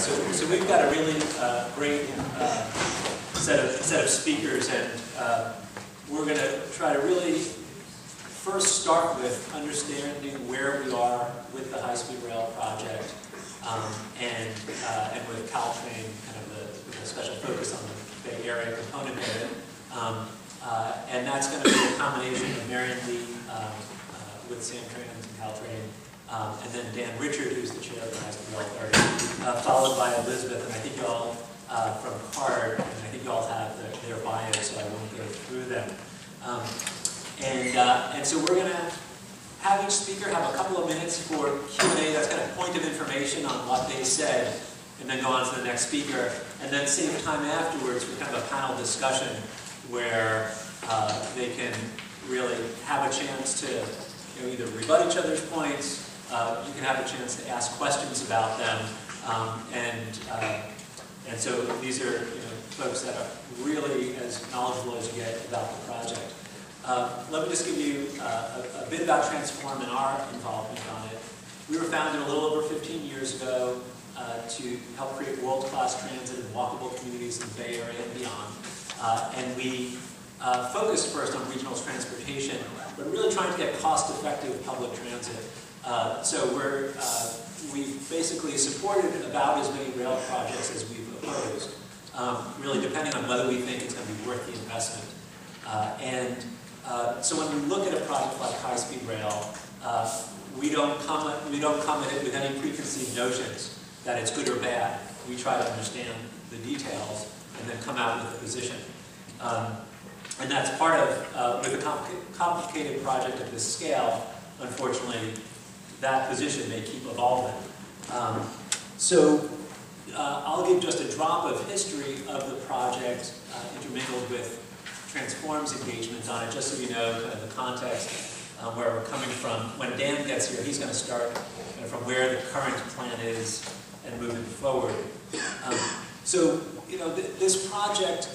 so we've got a really great set of speakers, and we're going to try to really first start with understanding where we are with the high-speed rail project, and with Caltrain, kind of with a special focus on the Bay Area component of it. And that's going to be a combination of Marion Lee with Sam Trans and Caltrain, and then Dan Richard, who's the chair of the High-Speed Rail Authority, followed by Elizabeth, and I think you all from CARD, and I think you all have their bios, so I won't go through them. And so we're going to have each speaker have a couple of minutes for Q&A. That's kind of point of information on what they said, and then go on to the next speaker, and then save time afterwards for kind of a panel discussion where they can really have a chance to either rebut each other's points, you can have a chance to ask questions about them, and so these are folks that are really as knowledgeable as you get about the project. Let me just give you a bit about Transform and our involvement on it. We were founded a little over 15 years ago to help create world-class transit and walkable communities in the Bay Area and beyond. And we focused first on regional transportation, but really trying to get cost-effective public transit. So we've basically supported about as many rail projects as we've opposed, really depending on whether we think it's going to be worth the investment. So when we look at a project like high-speed rail, we don't come at it with any preconceived notions that it's good or bad. We try to understand the details and then come out with a position. And that's part of, with a complicated project of this scale, unfortunately, that position may keep evolving. I'll give just a drop of history of the project intermingled with Transform's engagement on it, just so you know kind of the context where we're coming from. When Dan gets here, he's going to start kind of from where the current plan is and moving forward. This project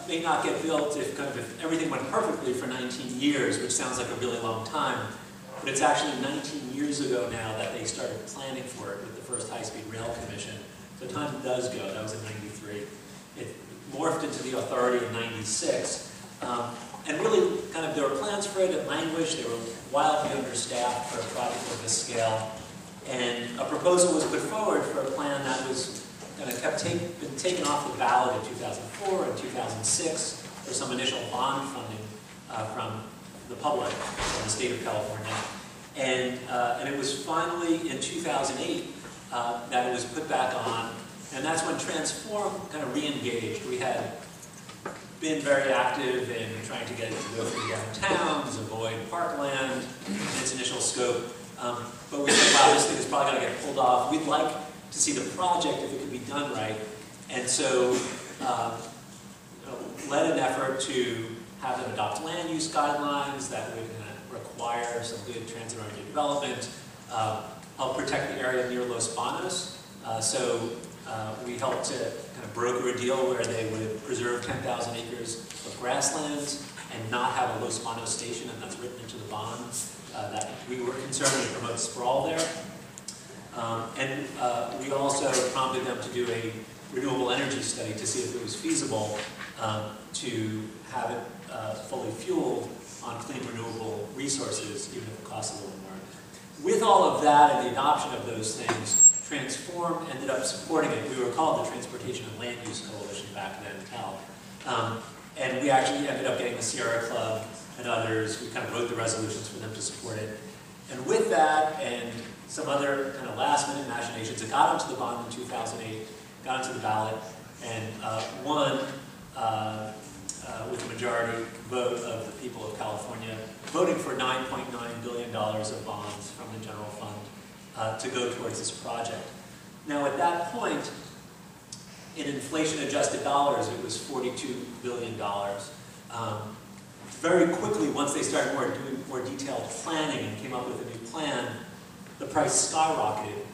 may not get built if everything went perfectly for 19 years, which sounds like a really long time, but it's actually 19 years ago now that they started planning for it with the first High-Speed Rail Commission. So time does go. That was in '93. It morphed into the authority in '96. And really, there were plans for it. It languished. They were wildly understaffed for a project of this scale. And a proposal was put forward for a plan that was been taken off the ballot in 2004 and 2006 for some initial bond funding from the public, from the state of California. And it was finally in 2008 that it was put back on. And that's when Transform kind of re-engaged. We had been very active in trying to get it to go through downtowns, avoid parkland in its initial scope. But we said, wow, this thing is probably going to get pulled off. We'd like to see the project if it could be done right. And so led an effort to have them adopt land use guidelines that would require some good transit-oriented development, help protect the area near Los Banos. We helped to broker a deal where they would preserve 10,000 acres of grasslands and not have a Los Banos station, and that's written into the bond. That we were concerned to promote sprawl there. We also prompted them to do a renewable energy study to see if it was feasible to have it fully fueled on clean renewable resources, even if it costs a little more. With all of that and the adoption of those things, Transform ended up supporting it. We were called the Transportation and Land Use Coalition back then, CAL. And we actually ended up getting the Sierra Club and others. We wrote the resolutions for them to support it. And with that and some other last-minute machinations, it got onto the bond in 2008, got onto the ballot, and won with a majority vote of the people of California, voting for $9.9 billion of bonds from the general fund to go towards this project. Now, at that point, in inflation-adjusted dollars, it was $42 billion. Very quickly, once they started doing more detailed planning and came up with a new plan, the price skyrocketed,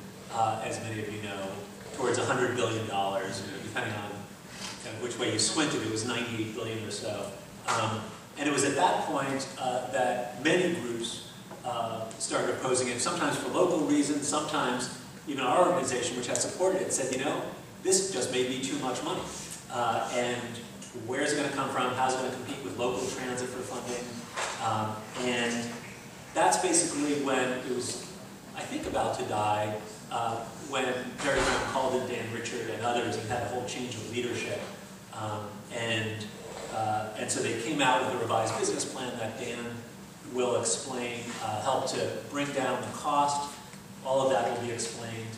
as many of you know, towards $100 billion, depending on which way you squinted. It was $98 billion or so. And it was at that point that many groups started opposing it, sometimes for local reasons, sometimes even our organization, which has supported it, said, you know, this just may be too much money. And where's it going to come from? How's it going to compete with local transit for funding? And that's basically when it was, I think, about to die, when Jerry Brown called in Dan Richard and others and had a whole change of leadership. And so they came out with a revised business plan that Dan will explain, help to bring down the cost. All of that will be explained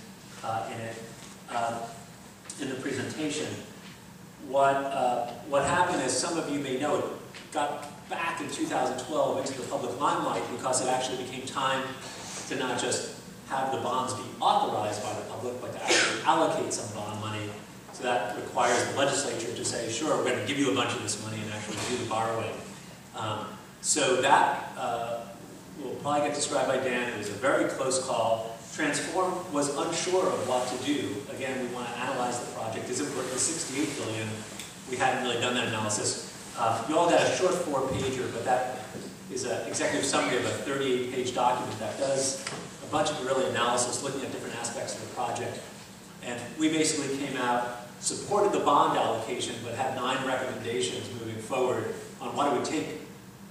in the presentation. What happened, as some of you may know, it got back in 2012 into the public limelight because it actually became time to not just have the bonds be authorized by the public, but to actually allocate some bond money. So that requires the legislature to say, sure, we're going to give you a bunch of this money and actually do the borrowing. So that will probably get described by Dan. It was a very close call. Transform was unsure of what to do. Again, we want to analyze the project. Is it worth the $68 billion? We hadn't really done that analysis. You all got a short 4-pager, but that is an executive summary of a 38-page document that does a bunch of really analysis looking at different aspects of the project. And we basically came out, supported the bond allocation, but had 9 recommendations moving forward on what it would take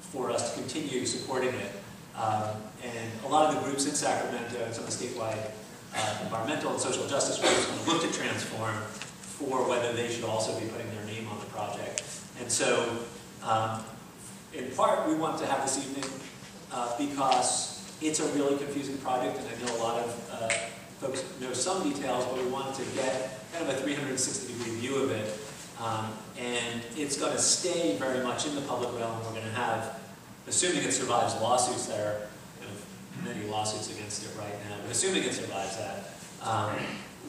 for us to continue supporting it. And a lot of the groups in Sacramento and some of the statewide environmental and social justice groups looked at Transform for whether they should also be putting their name on the project. And so, in part, we want to have this evening because it's a really confusing project, and I know a lot of folks know some details, but we wanted to get kind of a 360-degree view of it. And it's going to stay very much in the public realm. We're going to have, assuming it survives lawsuits, there are many lawsuits against it right now, but assuming it survives that,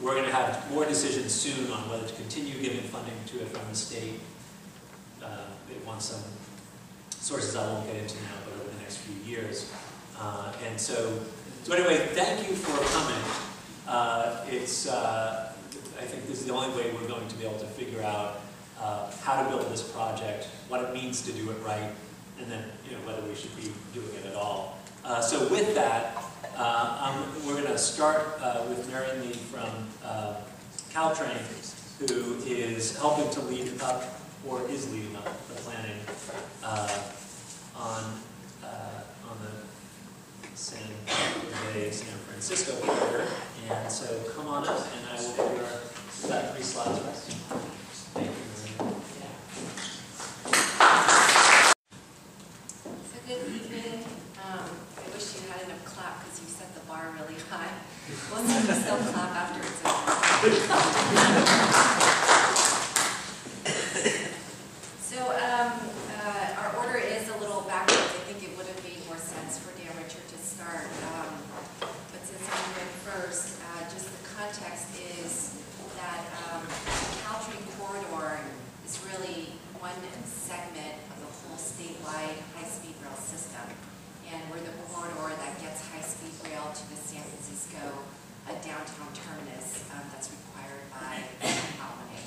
we're going to have more decisions soon on whether to continue giving funding to it from the state. They want some sources I won't get into now, but over the next few years. And so anyway, thank you for coming. I think this is the only way we're going to be able to figure out how to build this project, what it means to do it right, and then whether we should be doing it at all. So with that, we're going to start with Marion Lee from Caltrain, who is helping to lead up, or is leading up, the planning on the San Francisco corridor. And so come on up, and I will give you about 3 slides, right? Thank you, Marion. So good evening. I wish you had enough clap because you set the bar really high. Most of us still clap after it's over. So our order is a little backwards. I think it would have made more sense for Dan Richard to start. But since I'm going first, just the context is that the Caltrain corridor is really one segment of the whole statewide high-speed rail system. And we're the corridor that gets high-speed rail to the San Francisco downtown terminus that's required by Route 1A.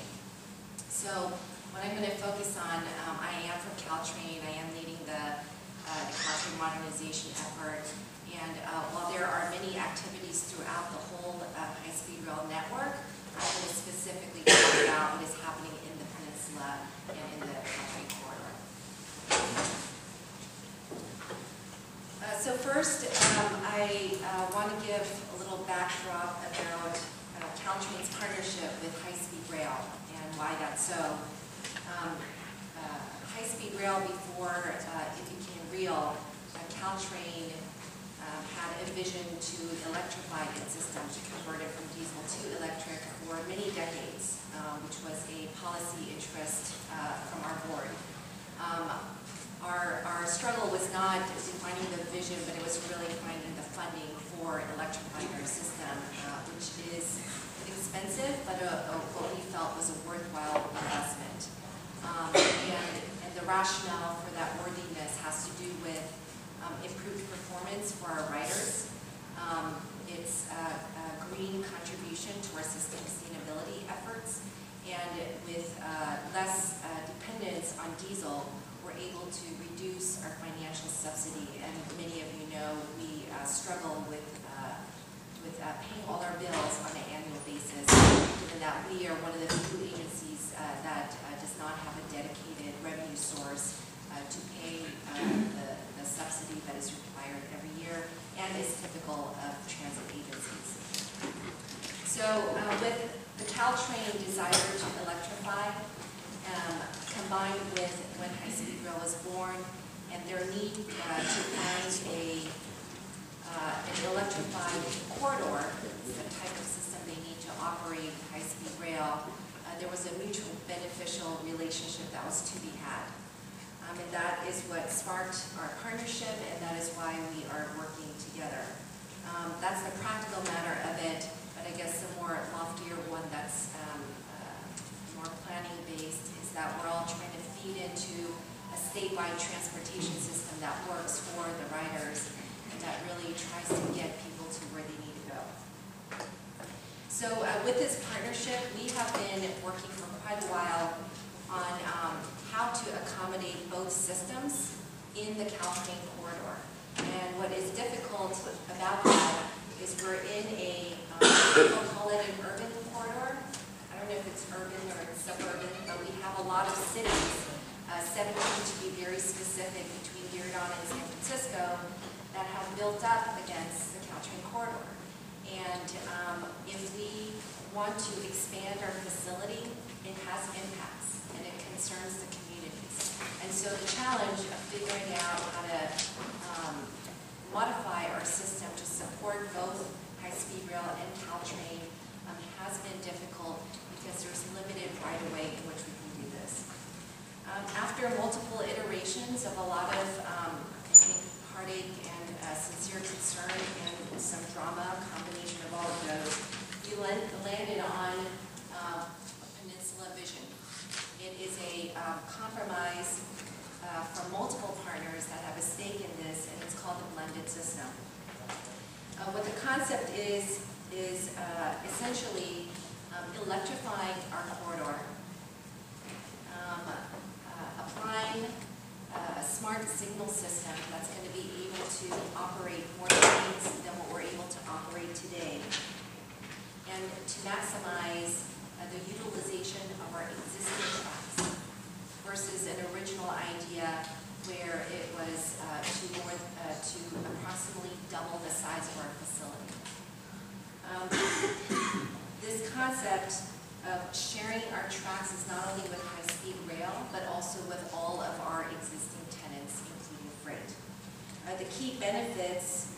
So what I'm going to focus on, I am from Caltrain. I am leading the Caltrain modernization effort. And while there are many activities throughout the whole high-speed rail network, I'm going to specifically talk about what is happening in the peninsula and in the Caltrain corridor. So first, I want to give a little backdrop about Caltrain's partnership with high-speed rail and why that's so. High-speed rail, before it became real, Caltrain had a vision to electrify its system, to convert it from diesel to electric for many decades, which was a policy interest from our board. Our struggle was not defining the vision, but it was really finding the funding for electrifying our system, which is expensive, but what we felt was a worthwhile investment. And the rationale for that worthiness has to do with improved performance for our riders. It's a green contribution to our system sustainability efforts, and with less dependence on diesel, we're able to reduce our financial subsidy. And many of you know we struggle with paying all our bills that we are one of the few agencies that does not have a dedicated revenue source to pay the subsidy that is required every year and is typical of transit agencies. So with the Caltrain desire to electrify, combined with when High Speed Rail was born and their need to find an electrified corridor, the type of system they need to operate high-speed rail, there was a mutual beneficial relationship that was to be had. And that is what sparked our partnership, and that is why we are working together. That's the practical matter of it, but I guess the more loftier one that's more planning-based is that we're all trying to feed into a statewide transportation system that works for the riders and that really tries to get people to where they need to go. So with this partnership, we have been working for quite a while on how to accommodate both systems in the Caltrain corridor. And what is difficult about that is we're in a, we'll call it an urban corridor. I don't know if it's urban or it's suburban, but we have a lot of cities, 17 to be very specific, between Diridon and San Francisco, that have built up against the Caltrain corridor. And if we want to expand our facility, it has impacts and it concerns the communities. And so the challenge of figuring out how to modify our system to support both high-speed rail and Caltrain has been difficult because there's limited right-of-way in which we can do this. After multiple iterations of a lot of, I think, heartache and sincere concern and some drama, a combination of all of those, we landed on a Peninsula vision. It is a compromise from multiple partners that have a stake in this, and it's called the blended system. What the concept is essentially electrifying our corridor, applying a smart signal system that's going to be able to operate more trains than what we're able to operate today, and to maximize the utilization of our existing tracks versus an original idea where it was to approximately double the size of our facility. This concept of sharing our tracks is not only with high-speed rail, but also with all of our existing tenants, including freight. The key benefits,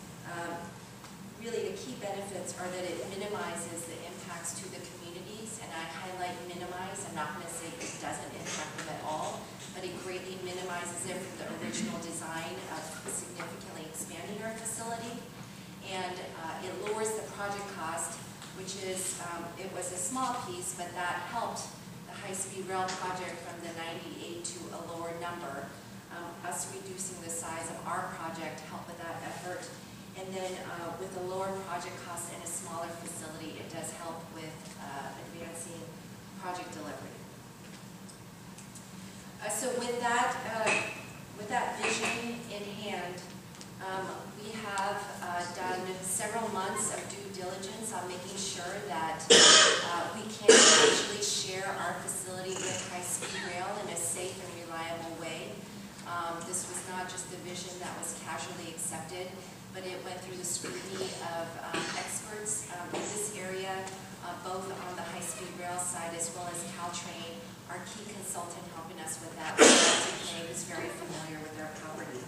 really the key benefits are that it minimizes the impacts to the communities, and I highlight minimize. I'm not going to say it doesn't impact them at all, but it greatly minimizes it from the original design of significantly expanding our facility. And it lowers the project cost, which is, it was a small piece, but that helped the high-speed rail project from the 98 to a lower number. Us reducing the size of our project helped with that effort. And then with a lower project cost and a smaller facility, it does help with advancing project delivery. So with that vision in hand, we have done several months of due diligence on making sure that we can actually share our facility with high-speed rail in a safe and reliable way. This was not just a vision that was casually accepted, but it went through the scrutiny of experts in this area, both on the high-speed rail side as well as Caltrain. Our key consultant helping us with that is very familiar with our property.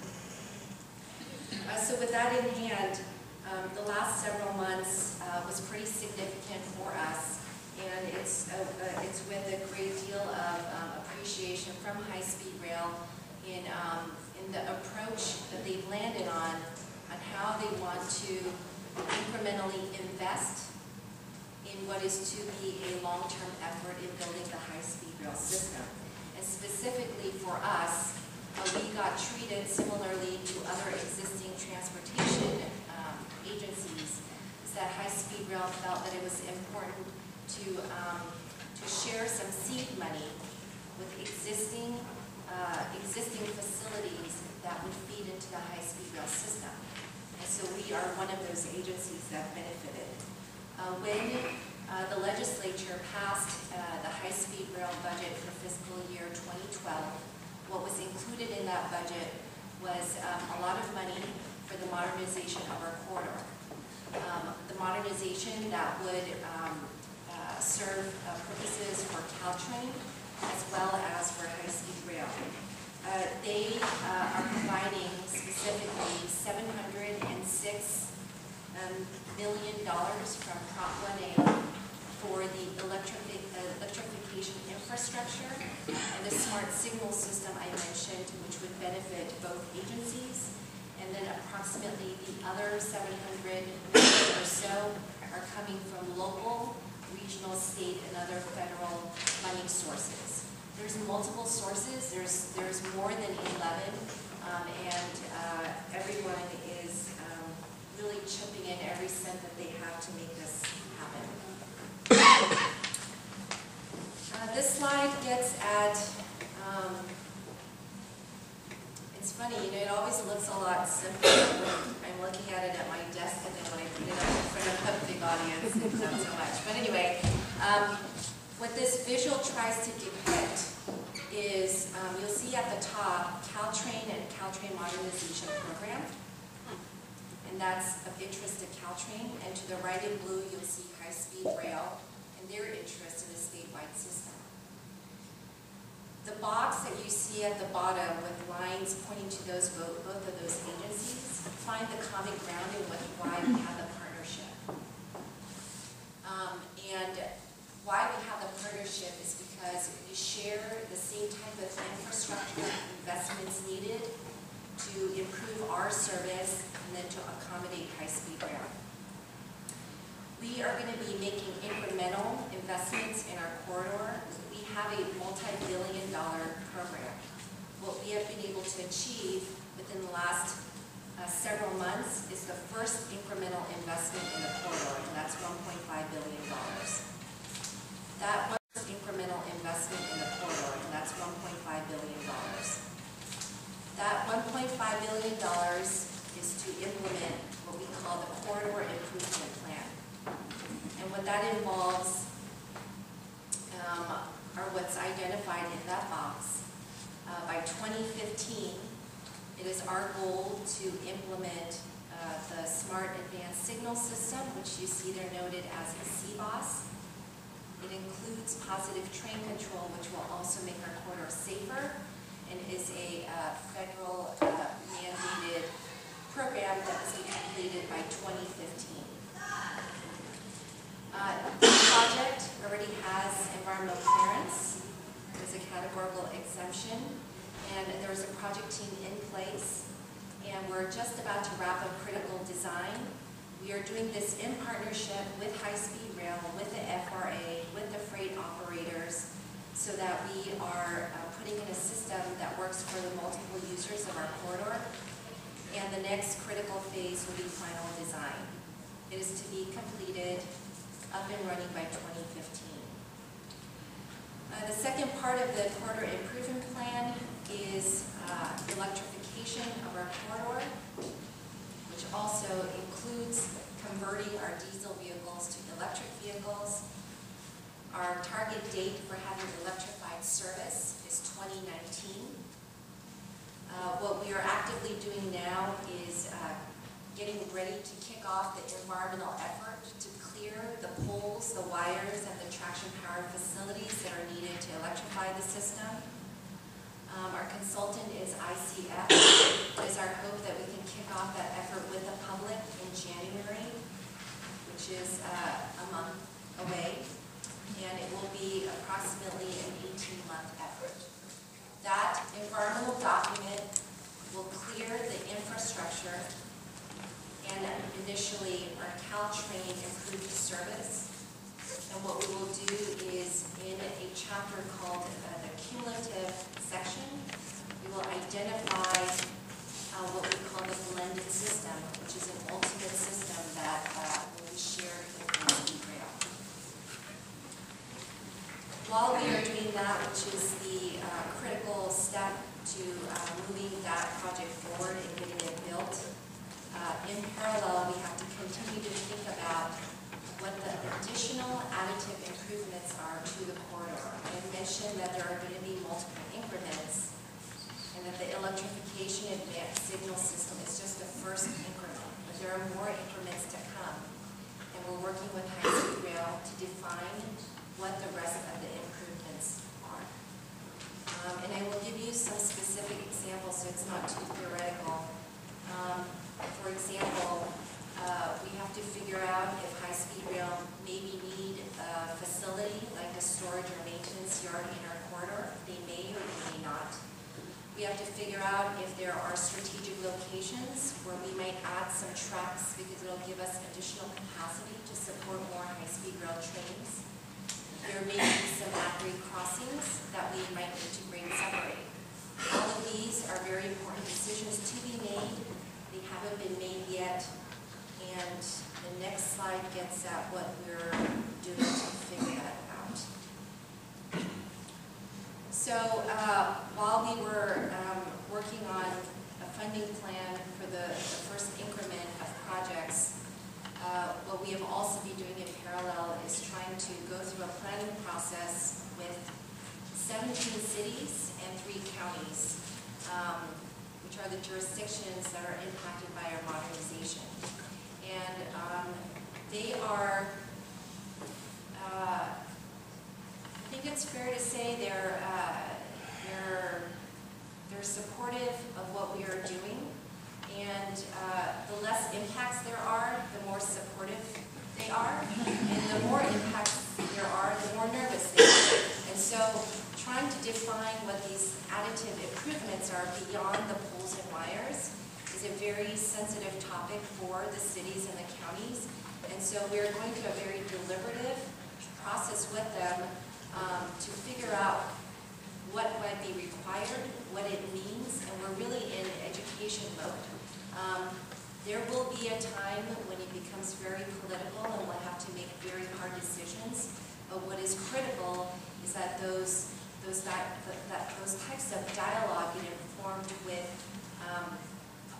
So with that in hand, the last several months was pretty significant for us, and it's with a great deal of appreciation from high-speed rail in the approach that they've landed on how they want to incrementally invest in what is to be a long-term effort in building the high-speed rail system. And specifically for us, we got treated similarly to other existing transportation agencies, is that high-speed rail felt that it was important to share some seed money with existing facilities that would feed into the high-speed rail system. And so we are one of those agencies that benefited. When the legislature passed the high-speed rail budget for fiscal year 2012. What was included in that budget was a lot of money for the modernization of our corridor. The modernization that would serve purposes for Caltrain as well as for high-speed rail. They are providing specifically $706 million from Prop 1A for the electrification infrastructure and the smart signal system I mentioned, which would benefit both agencies. And then approximately the other 700 million or so are coming from local, regional, state, and other federal funding sources. There's multiple sources. There's more than 11, and everyone is really chipping in every cent that they have to make this happen. This slide gets at, it's funny, you know, it always looks a lot simpler when I'm looking at it at my desk, and then when I put it up in front of a big audience, it's not so much. But anyway, what this visual tries to depict is, you'll see at the top, Caltrain and Caltrain Modernization Program. And that's of interest to Caltrain. And to the right in blue, you'll see high-speed rail and their interest in the statewide system. The box that you see at the bottom with lines pointing to those both of those agencies find the common ground in why we have the partnership. And why we have the partnership is because we share the same type of infrastructure investments needed to improve our service and then to accommodate high-speed rail. We are going to be making incremental investments in our corridor. We have a multi-billion-dollar program. What we have been able to achieve within the last several months is the first incremental investment in the corridor, and that's $1.5 billion. That first incremental investment in the corridor, and that's $1.5 billion. That $1.5 billion is to implement what we call the Corridor Improvement Plan. And what that involves are what's identified in that box. By 2015, it is our goal to implement the Smart Advanced Signal System, which you see there noted as a CBOS. It includes positive train control, which will also make our corridor safer, and is a federal mandated program that was completed by 2015. This project already has environmental clearance. There's a categorical exemption, and there's a project team in place, and we're just about to wrap up critical design. We are doing this in partnership with high-speed rail, with the FRA, with the freight operators, so that we are putting in a system that works for the multiple users of our corridor. And the next critical phase will be final design. It is to be completed, up and running by 2015. The second part of the corridor improvement plan is electrification of our corridor, which also includes converting our diesel vehicles to electric vehicles. Our target date for having electrified service is 2019. What we are actively doing now is getting ready to kick off the environmental effort to clear the poles, the wires, and the traction power facilities that are needed to electrify the system. Our consultant is ICF. It is our hope that we can kick off that effort with the public in January, which is a month away, and it will be approximately an 18-month effort. That environmental document will clear the infrastructure and initially our Caltrain improved service. And what we will do is in a chapter called the cumulative section, we will identify what we call the blended system, which is an ultimate system that will be shared with high-speed rail. While we are doing that, which is the critical step to moving that project forward and getting it built, in parallel, we have to continue to think about what the additional mentioned that there are going to be multiple increments, and that the electrification advanced signal system is just the first increment, but there are more increments to come. And we're working with high-speed rail to define what the rest of the improvements are. And I will give you some specific examples so it's not too theoretical. For example, we have to figure out if high-speed rail maybe need a facility like a storage or maintenance yard in our corridor. They may or they may not. We have to figure out if there are strategic locations where we might add some tracks because it'll give us additional capacity to support more high-speed rail trains. There may be some at-grade crossings that we might need to grade separate. All of these are very important decisions to be made. They haven't been made yet. And the next slide gets at what we're doing to figure that out. So while we were working on a funding plan for the first increment of projects, what we have also been doing in parallel is trying to go through a planning process with 17 cities and 3 counties, which are the jurisdictions that are impacted by our modernization. And they are, I think it's fair to say they're supportive of what we are doing. And the less impacts there are, the more supportive they are. And the more impacts there are, the more nervous they are. And so trying to define what these additive improvements are beyond the poles and wires is a very sensitive topic for the cities and the counties. And so we're going through a very deliberative process with them to figure out what might be required, what it means, and we're really in education mode. There will be a time when it becomes very political and we'll have to make very hard decisions, but what is critical is that those types of dialogue get informed with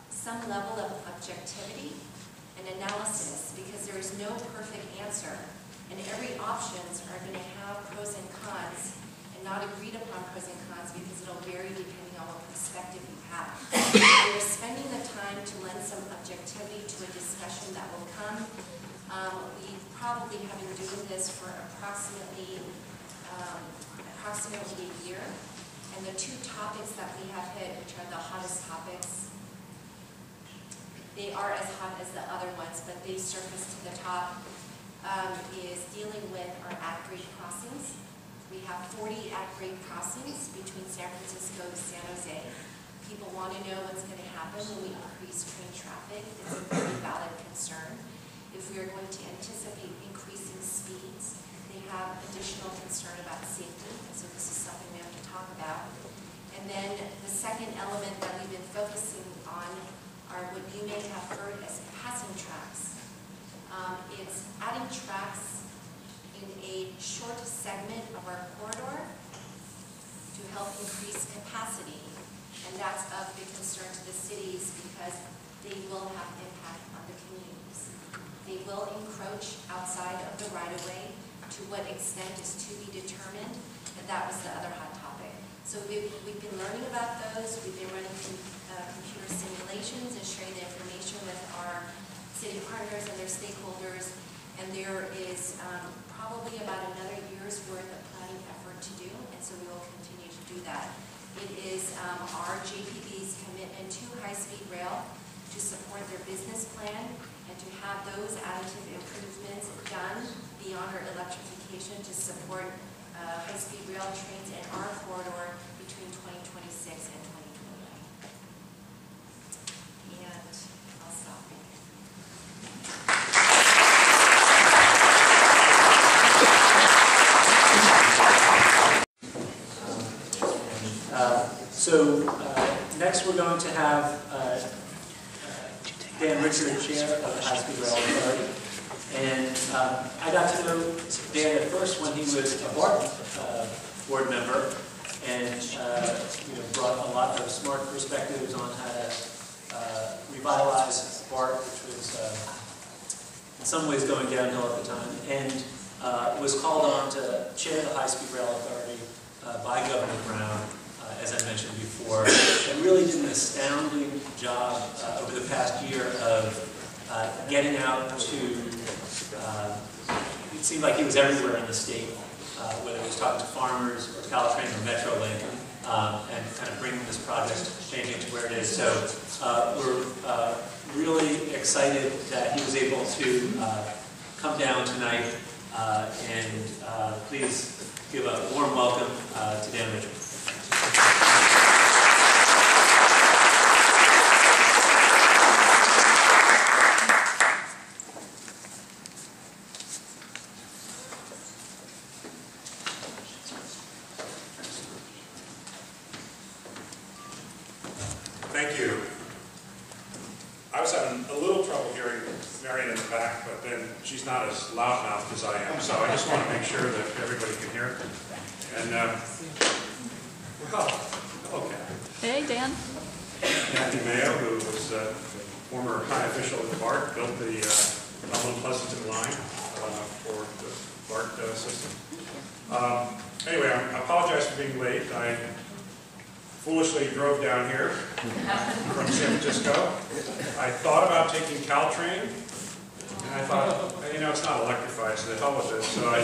some level of objectivity and analysis, because there is no perfect answer, and every options are going to have pros and cons, and not agreed upon pros and cons because it'll vary depending on what perspective you have. We're spending the time to lend some objectivity to a discussion that will come. We probably have been doing this for approximately a year, and the 2 topics that we have hit, which are the hottest topics, they are as hot as the other ones, but they surface to the top, is dealing with our at-grade crossings. We have 40 at-grade crossings between San Francisco to San Jose. People want to know what's going to happen when we increase train traffic. It's a very valid concern. If we are going to anticipate increasing speeds, they have additional concern about safety, and so this is something we have to talk about. And then the second element that we've been focusing on are what you may have heard as passing tracks. It's adding tracks in a short segment of our corridor to help increase capacity, and that's of big concern to the cities because they will have impact on the communities. They will encroach outside of the right-of-way. To what extent is to be determined, and that was the other hot topic. So we've been learning about those. We've been running computer simulations and sharing the information with our city partners and their stakeholders, and there is probably about another year's worth of planning effort to do, and so we will continue to do that. It is our JPB's commitment to high-speed rail to support their business plan and to have those additive improvements done beyond our electrification to support high-speed rail trains in our corridor between 2026 and 2029. And I'll stop. Next we're going to have Dan Richard, Chair of the High-Speed Rail Authority. And I got to know Dan at first when he was a BART board member, and brought a lot of smart perspectives on how to revitalize BART, which was in some ways going downhill at the time, and was called on to chair the High-Speed Rail Authority by Governor Brown, as I mentioned before, and really did an astounding job over the past year of getting out to, it seemed like he was everywhere in the state, whether he was talking to farmers or Caltrain or Metrolink, and kind of bringing this project, changing to where it is. So we're really excited that he was able to come down tonight, and please give a warm welcome to Dan Richard. Thank you. I was having a little trouble hearing Marion in the back, but then she's not as loudmouthed as I am, so I just want to make sure that everybody can hear. And, well, okay. Hey, Dan. Kathy Mayo, who was a former high official at BART, built the Dublin Pleasanton line for the BART system. Anyway, I apologize for being late. I foolishly drove down here from San Francisco. I thought about taking Caltrain, and I thought, you know, it's not electrified, so the hell with it. So I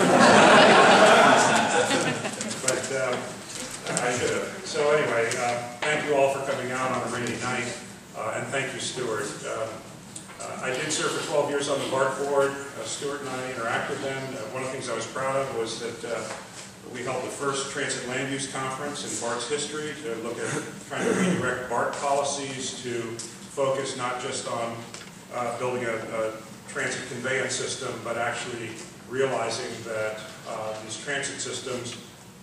should have. So anyway, thank you all for coming out on a rainy night, and thank you, Stuart. I did serve for 12 years on the BART board. Stuart and I interacted then. One of the things I was proud of was that we held the first transit land use conference in BART's history to look at trying to redirect BART policies to focus not just on building a transit conveyance system, but actually realizing that these transit systems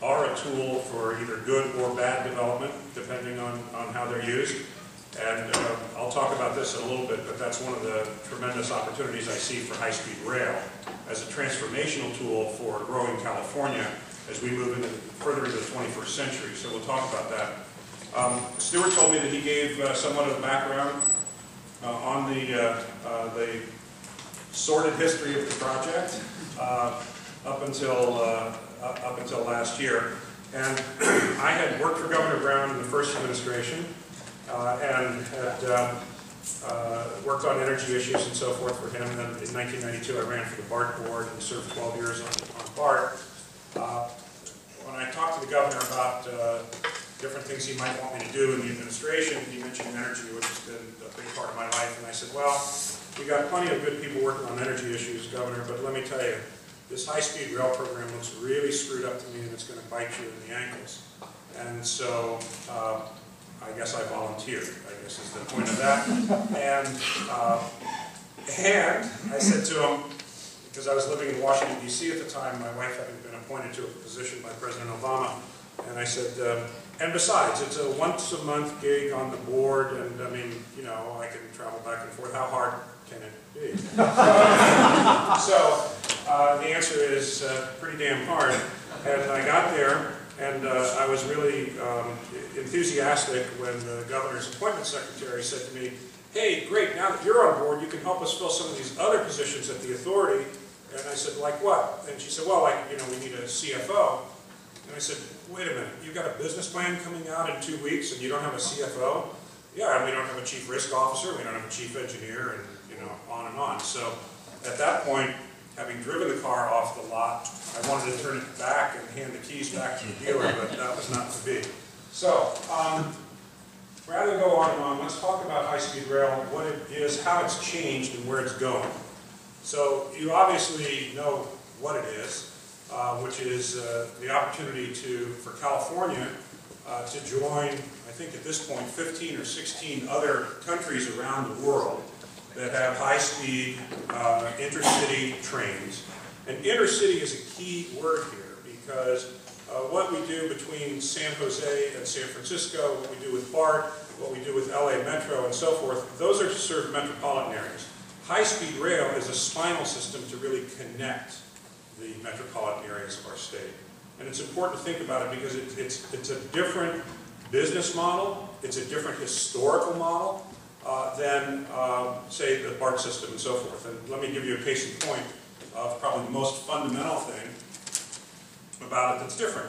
are a tool for either good or bad development, depending on how they're used. And I'll talk about this in a little bit, but that's one of the tremendous opportunities I see for high-speed rail as a transformational tool for growing California as we move further into the 21st century. So we'll talk about that. Stuart told me that he gave somewhat of the background on the sordid history of the project up until last year. And I had worked for Governor Brown in the first administration and had worked on energy issues and so forth for him. And then in 1992 I ran for the BART board and served 12 years on BART. When I talked to the governor about different things he might want me to do in the administration, he mentioned energy, which has been a big part of my life, and I said, well, we got plenty of good people working on energy issues, Governor, but let me tell you, this high-speed rail program looks really screwed up to me, and it's going to bite you in the ankles. And so I guess I volunteered, I guess is the point of that. And I said to him, because I was living in Washington, D.C. at the time, my wife having been appointed to a position by President Obama, and I said, and besides, it's a once-a-month gig on the board, and I mean, you know, I can travel back and forth. How hard can it be? So the answer is pretty damn hard. And I got there, and I was really enthusiastic when the governor's appointment secretary said to me, hey, great, now that you're on board, you can help us fill some of these other positions at the authority. And I said, like what? And she said, well, like, you know, we need a CFO. And I said, wait a minute, you've got a business plan coming out in 2 weeks and you don't have a CFO? Yeah, and we don't have a chief risk officer, we don't have a chief engineer, and, you know, on and on. So at that point, having driven the car off the lot, I wanted to turn it back and hand the keys back to the dealer, but that was not to be. So, rather than go on and on, let's talk about high-speed rail, what it is, how it's changed, and where it's going. So you obviously know what it is, which is the opportunity for California to join, I think at this point, 15 or 16 other countries around the world that have high-speed intercity trains. And intercity is a key word here because what we do between San Jose and San Francisco, what we do with BART, what we do with LA Metro and so forth, those are to serve metropolitan areas. High-speed rail is a spinal system to really connect the metropolitan areas of our state. And it's important to think about it because it's a different business model, it's a different historical model than, say, the BART system and so forth. And let me give you a case in point of probably the most fundamental thing. about it that's different.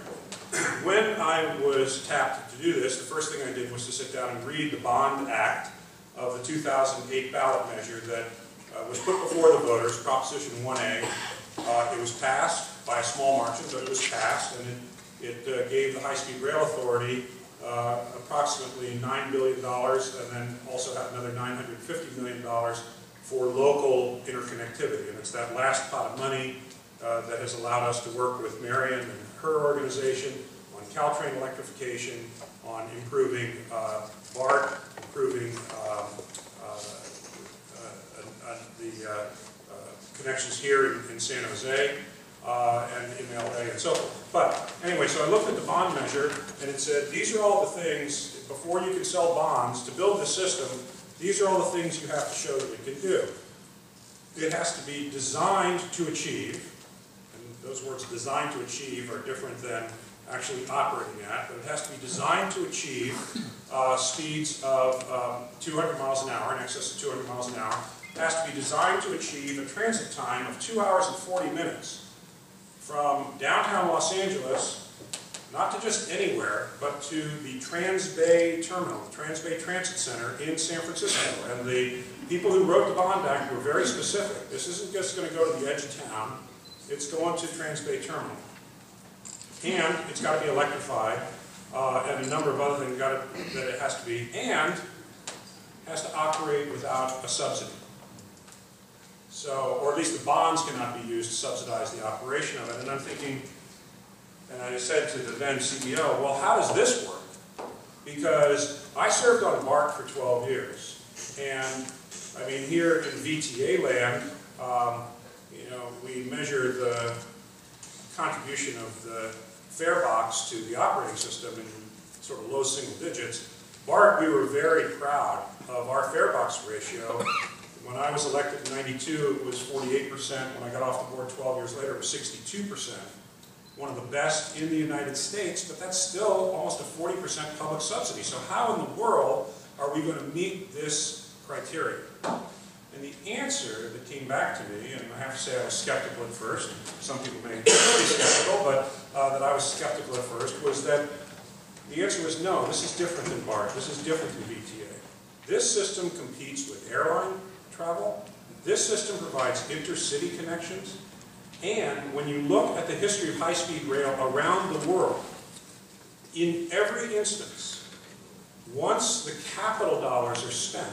When I was tapped to do this, the first thing I did was to sit down and read the Bond Act of the 2008 ballot measure that was put before the voters, Proposition 1A. It was passed by a small margin, but it was passed, and it gave the High-Speed Rail Authority approximately $9 billion, and then also had another $950 million for local interconnectivity. And it's that last pot of money that has allowed us to work with Marion and her organization on Caltrain electrification, on improving BART, improving the connections here in San Jose and in LA and so forth. But anyway, so I looked at the bond measure and it said, these are all the things, before you can sell bonds, to build this system, these are all the things you have to show that it can do. It has to be designed to achieve, and those words designed to achieve are different than actually operating at, but it has to be designed to achieve speeds of 200 miles an hour, in excess of 200 miles an hour. It has to be designed to achieve a transit time of 2 hours and 40 minutes from downtown Los Angeles, not to just anywhere, but to the Transbay Terminal, the Transbay Transit Center in San Francisco. And the people who wrote the Bond Act were very specific. This isn't just going to go to the edge of town. It's going to Transbay Terminal. And it's got to be electrified, and a number of other things that it has to be, and has to operate without a subsidy. So, or at least the bonds cannot be used to subsidize the operation of it. And I'm thinking, and I said to the then CEO, well, how does this work? Because I served on BART for 12 years. And, I mean, here in VTA land, you know, we measure the contribution of the fare box to the operating system in sort of low single digits. BART, we were very proud of our fare box ratio. When I was elected in '92, it was 48%. When I got off the board 12 years later, it was 62%. One of the best in the United States, but that's still almost a 40% public subsidy. So how in the world are we going to meet this criteria? And the answer that came back to me, and I have to say I was skeptical at first, some people may be skeptical, but that I was skeptical at first, was that the answer was no, this is different than BART, this is different than VTA. This system competes with airline travel, this system provides intercity connections, and when you look at the history of high-speed rail around the world, in every instance, once the capital dollars are spent,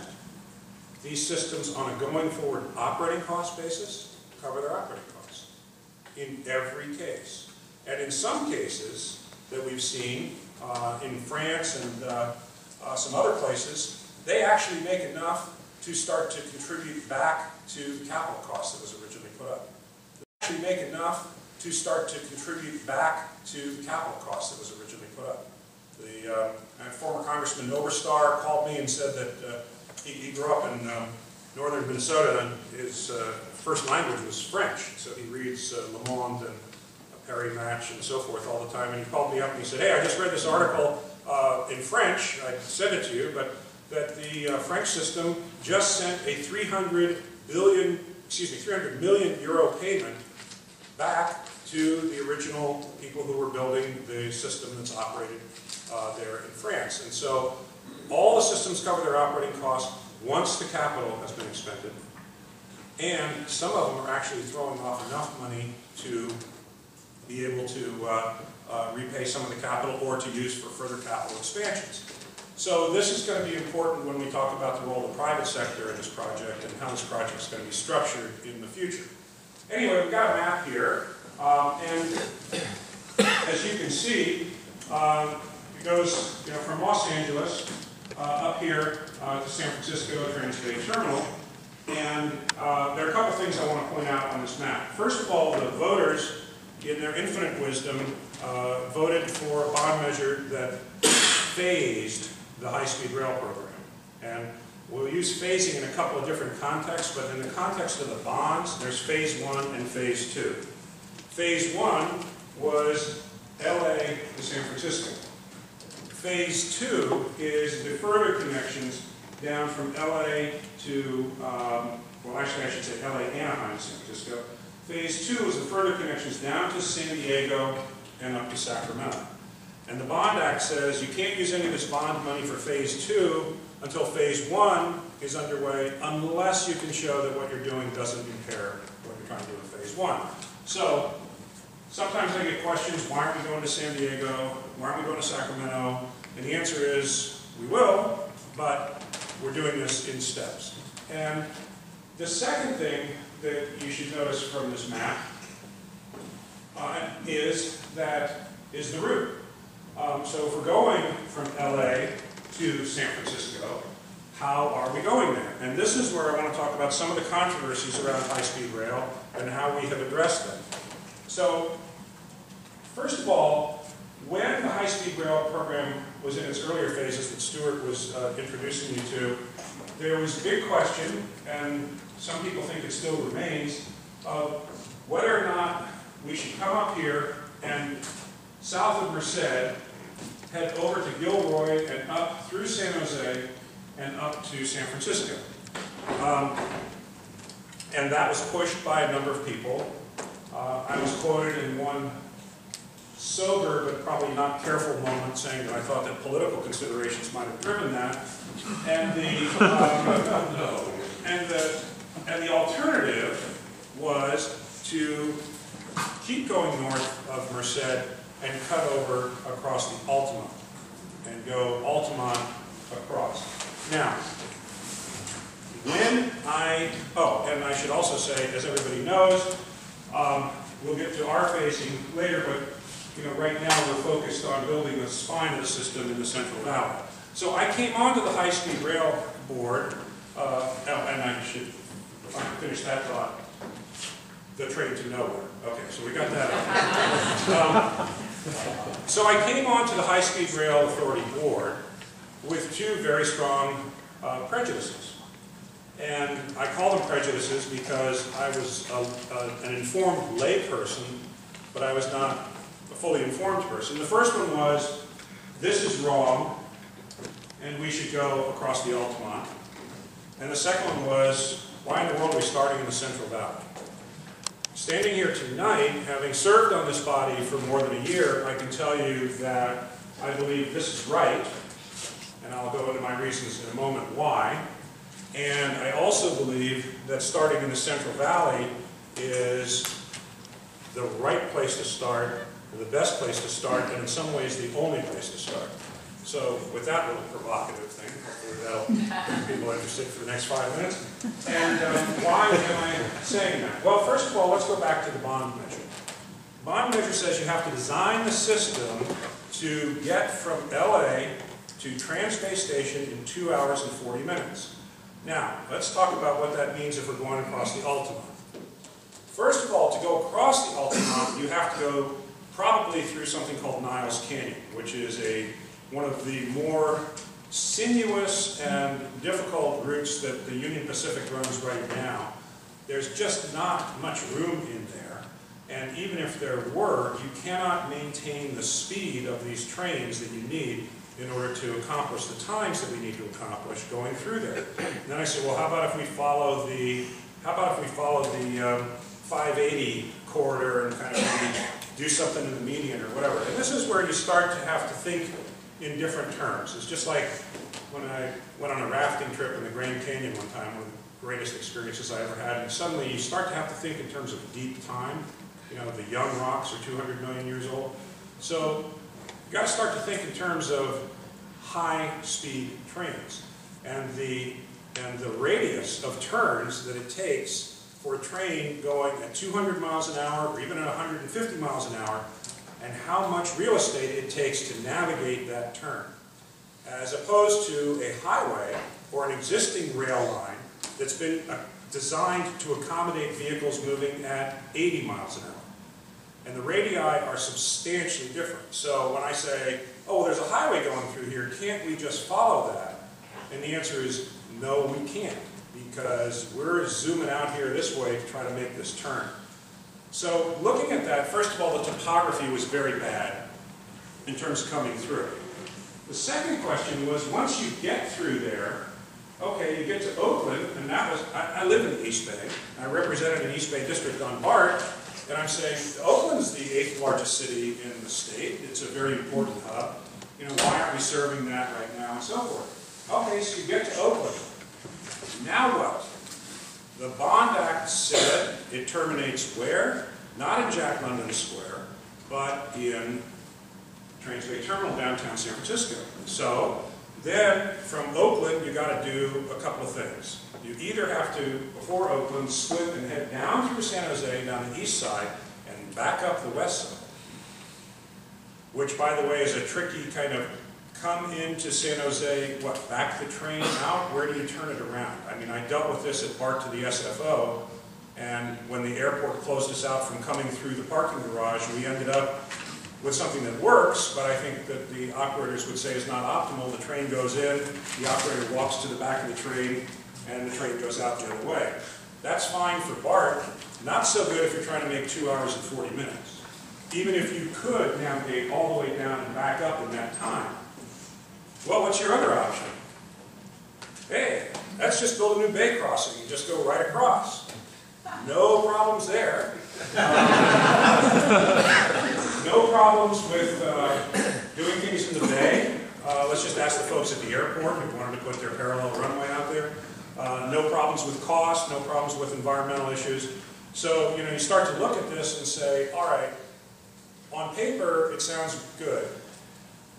these systems on a going forward operating cost basis cover their operating costs. In every case. And in some cases that we've seen in France and some other places, they actually make enough to start to contribute back to the capital cost that was originally put up. They actually make enough to start to contribute back to the capital cost that was originally put up. The former Congressman Oberstar called me and said that he grew up in northern Minnesota, and his first language was French, so he reads Le Monde and Paris Match and so forth all the time, and he called me up and he said, hey, I just read this article in French, I sent it to you, but that the French system just sent a 300 million euro payment back to the original people who were building the system that's operated there in France. And so all the systems cover their operating costs once the capital has been expended, and some of them are actually throwing off enough money to be able to repay some of the capital or to use for further capital expansions. So this is going to be important when we talk about the role of the private sector in this project and how this project is going to be structured in the future. Anyway, we've got a map here, and as you can see, it goes from Los Angeles up here to San Francisco Transbay Terminal, and there are a couple things I want to point out on this map. First of all, the voters, in their infinite wisdom, voted for a bond measure that phased the high-speed rail program. And we'll use phasing in a couple of different contexts, but in the context of the bonds, there's phase 1 and phase 2. Phase 1 was LA to San Francisco. Phase 2 is the further connections down from LA to, well actually I should say LA, Anaheim, San Francisco. Phase 2 is the further connections down to San Diego and up to Sacramento. And the Bond Act says you can't use any of this bond money for phase 2 until phase 1 is underway, unless you can show that what you're doing doesn't impair what you're trying to do in phase 1. So sometimes I get questions, why aren't we going to San Diego? Why aren't we going to Sacramento? And the answer is, we will, but we're doing this in steps. And the second thing that you should notice from this map is the route. So if we're going from LA to San Francisco, how are we going there? And this is where I want to talk about some of the controversies around high-speed rail and how we have addressed them. So, first of all, when the high-speed rail program was in its earlier phases that Stuart was introducing you to, there was a big question, and some people think it still remains, of whether or not we should come up here and south of Merced, head over to Gilroy and up through San Jose and up to San Francisco. And that was pushed by a number of people. I was quoted in one sober but probably not careful moment saying that I thought that political considerations might have driven that. And the alternative was to keep going north of Merced and cut over across the Altamont and go Altamont across. Now, and I should also say, as everybody knows, we'll get to our phasing later, but right now we're focused on building the spine of the system in the Central Valley. So I came onto the high-speed rail board, and I should finish that thought. The train to nowhere. Okay, so we got that. So I came onto the High-Speed Rail Authority board with two very strong prejudices. And I call them prejudices because I was an informed layperson, but I was not a fully informed person. The first one was, this is wrong, and we should go across the Altamont. And the second one was, why in the world are we starting in the Central Valley? Standing here tonight, having served on this body for more than a year, I can tell you that I believe this is right, and I'll go into my reasons in a moment why. And I also believe that starting in the Central Valley is the right place to start, or the best place to start, and in some ways the only place to start. So with that little provocative thing, hopefully that'll keep people interested for the next 5 minutes. And why am I saying that? Well, first of all, let's go back to the bond measure. The bond measure says you have to design the system to get from LA to Transbay Station in 2 hours and 40 minutes. Now, let's talk about what that means if we're going across the Altamont. First of all, to go across the Altamont, you have to go probably through something called Niles Canyon, which is one of the more sinuous and difficult routes that the Union Pacific runs right now. There's just not much room in there, and even if there were, you cannot maintain the speed of these trains that you need in order to accomplish the times that we need to accomplish going through there. And then I said, well, how about if we follow the 580 corridor and kind of maybe do something in the median or whatever. And this is where you start to have to think in different terms. It's just like when I went on a rafting trip in the Grand Canyon one time, one of the greatest experiences I ever had, and suddenly you start to have to think in terms of deep time. The young rocks are 200 million years old. So you've got to start to think in terms of high-speed trains and the radius of turns that it takes for a train going at 200 miles an hour or even at 150 miles an hour, and how much real estate it takes to navigate that turn, as opposed to a highway or an existing rail line that's been designed to accommodate vehicles moving at 80 miles an hour. And the radii are substantially different. So when I say, oh, there's a highway going through here, can't we just follow that? And the answer is, no, we can't, because we're zooming out here this way to try to make this turn. So looking at that, first of all, the topography was very bad in terms of coming through. The second question was, once you get through there, okay, you get to Oakland, and that was, I live in the East Bay. I represented an East Bay district on BART, and I'm saying Oakland's the 8th largest city in the state. It's a very important hub. You know, why aren't we serving that right now and so forth? Okay, so you get to Oakland. Now what? The Bond Act said it terminates where? Not in Jack London Square, but in Trainsway Terminal, downtown San Francisco. So then from Oakland, you got to do a couple of things. You either have to, before Oakland, split and head down through San Jose, down the east side, and back up the west side, which, by the way, is a tricky kind of come into San Jose, what, back the train out? Where do you turn it around? I mean, I dealt with this at BART to the SFO, and when the airport closed us out from coming through the parking garage, we ended up with something that works, but I think that the operators would say is not optimal. The train goes in, the operator walks to the back of the train, and the train goes out the other way. That's fine for BART, not so good if you're trying to make 2 hours and 40 minutes. Even if you could navigate all the way down and back up in that time. Well, what's your other option? Hey, let's just build a new bay crossing and just go right across. No problems there. No problems with doing things in the bay. Let's just ask the folks at the airport who wanted to put their parallel runway out there. No problems with cost, no problems with environmental issues. So, you know, you start to look at this and say, all right, on paper, it sounds good.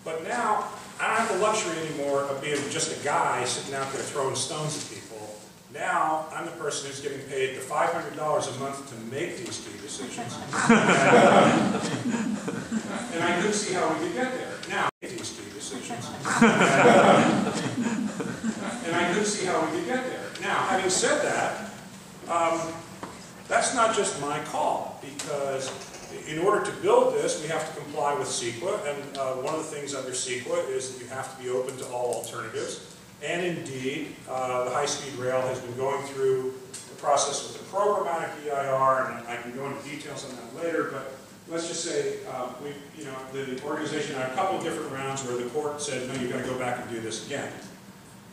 But now, I don't have the luxury anymore of being just a guy sitting out there throwing stones at people. Now, I'm the person who's getting paid the $500 a month to make these key decisions. And I couldn't see how we could get there. Now, these key decisions. And I couldn't see how we could get there. Now, having said that, that's not just my call, because in order to build this, we have to comply with CEQA, and one of the things under CEQA is that you have to be open to all alternatives. And indeed, the high-speed rail has been going through the process with the programmatic EIR, and I can go into details on that later, but let's just say the organization had a couple of different rounds where the court said, no, you've got to go back and do this again.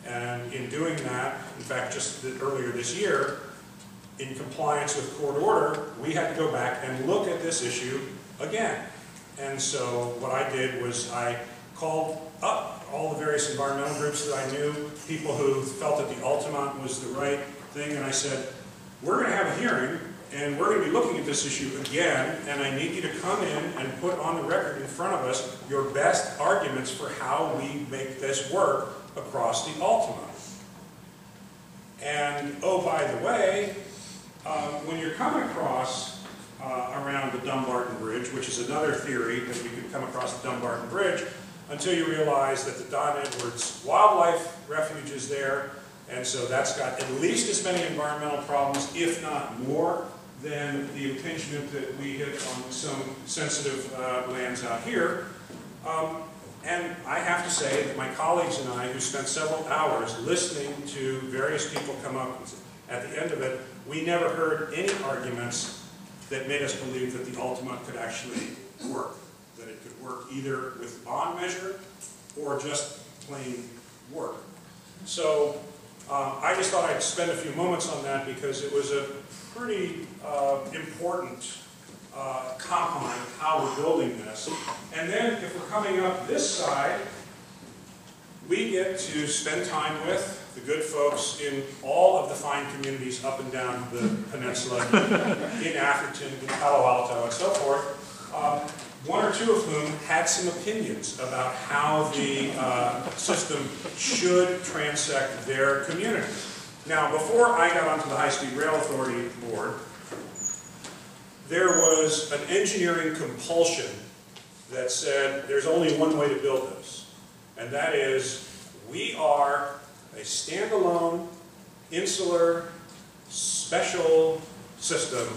And in doing that, in fact, just earlier this year, in compliance with court order, we had to go back and look at this issue again. And so what I did was I called up all the various environmental groups that I knew, people who felt that the Altamont was the right thing, and I said, we're going to have a hearing, and we're going to be looking at this issue again, and I need you to come in and put on the record in front of us your best arguments for how we make this work across the Altamont. And, oh, by the way, when you're coming across around the Dumbarton Bridge, which is another theory that you could come across the Dumbarton Bridge, until you realize that the Don Edwards Wildlife Refuge is there, and so that's got at least as many environmental problems, if not more, than the impingement that we hit on some sensitive lands out here. And I have to say that my colleagues and I, who spent several hours listening to various people come up, at the end of it, we never heard any arguments that made us believe that the Altamont could actually work. That it could work either with bond measure or just plain work. So I just thought I'd spend a few moments on that because it was a pretty important component of how we're building this. And then if we're coming up this side, we get to spend time with the good folks in all of the fine communities up and down the peninsula, in Atherton, in Palo Alto, and so forth. One or two of whom had some opinions about how the system should transect their community. Now, before I got onto the High-Speed Rail Authority board, there was an engineering compulsion that said there's only one way to build this, and that is we are a standalone, insular, special system,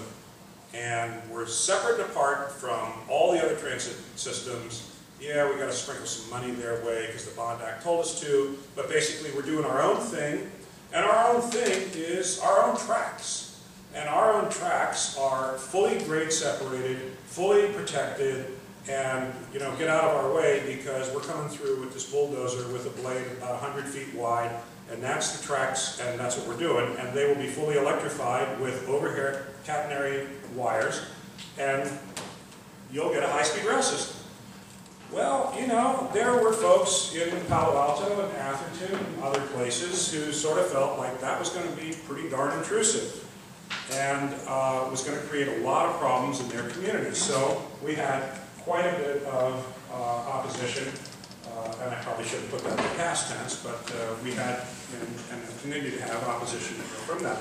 and we're separate and apart from all the other transit systems. Yeah, we got to sprinkle some money their way because the Bond Act told us to, but basically we're doing our own thing, and our own thing is our own tracks. And our own tracks are fully grade separated, fully protected, and get out of our way because we're coming through with this bulldozer with a blade about 100 feet wide, and that's the tracks, and that's what we're doing. And they will be fully electrified with overhead catenary wires, and you'll get a high-speed rail system. Well, you know, there were folks in Palo Alto and Atherton and other places who sort of felt like that was going to be pretty darn intrusive and was going to create a lot of problems in their community. So we had quite a bit of opposition, and I probably shouldn't put that in the past tense, but we had and continue to have opposition from that.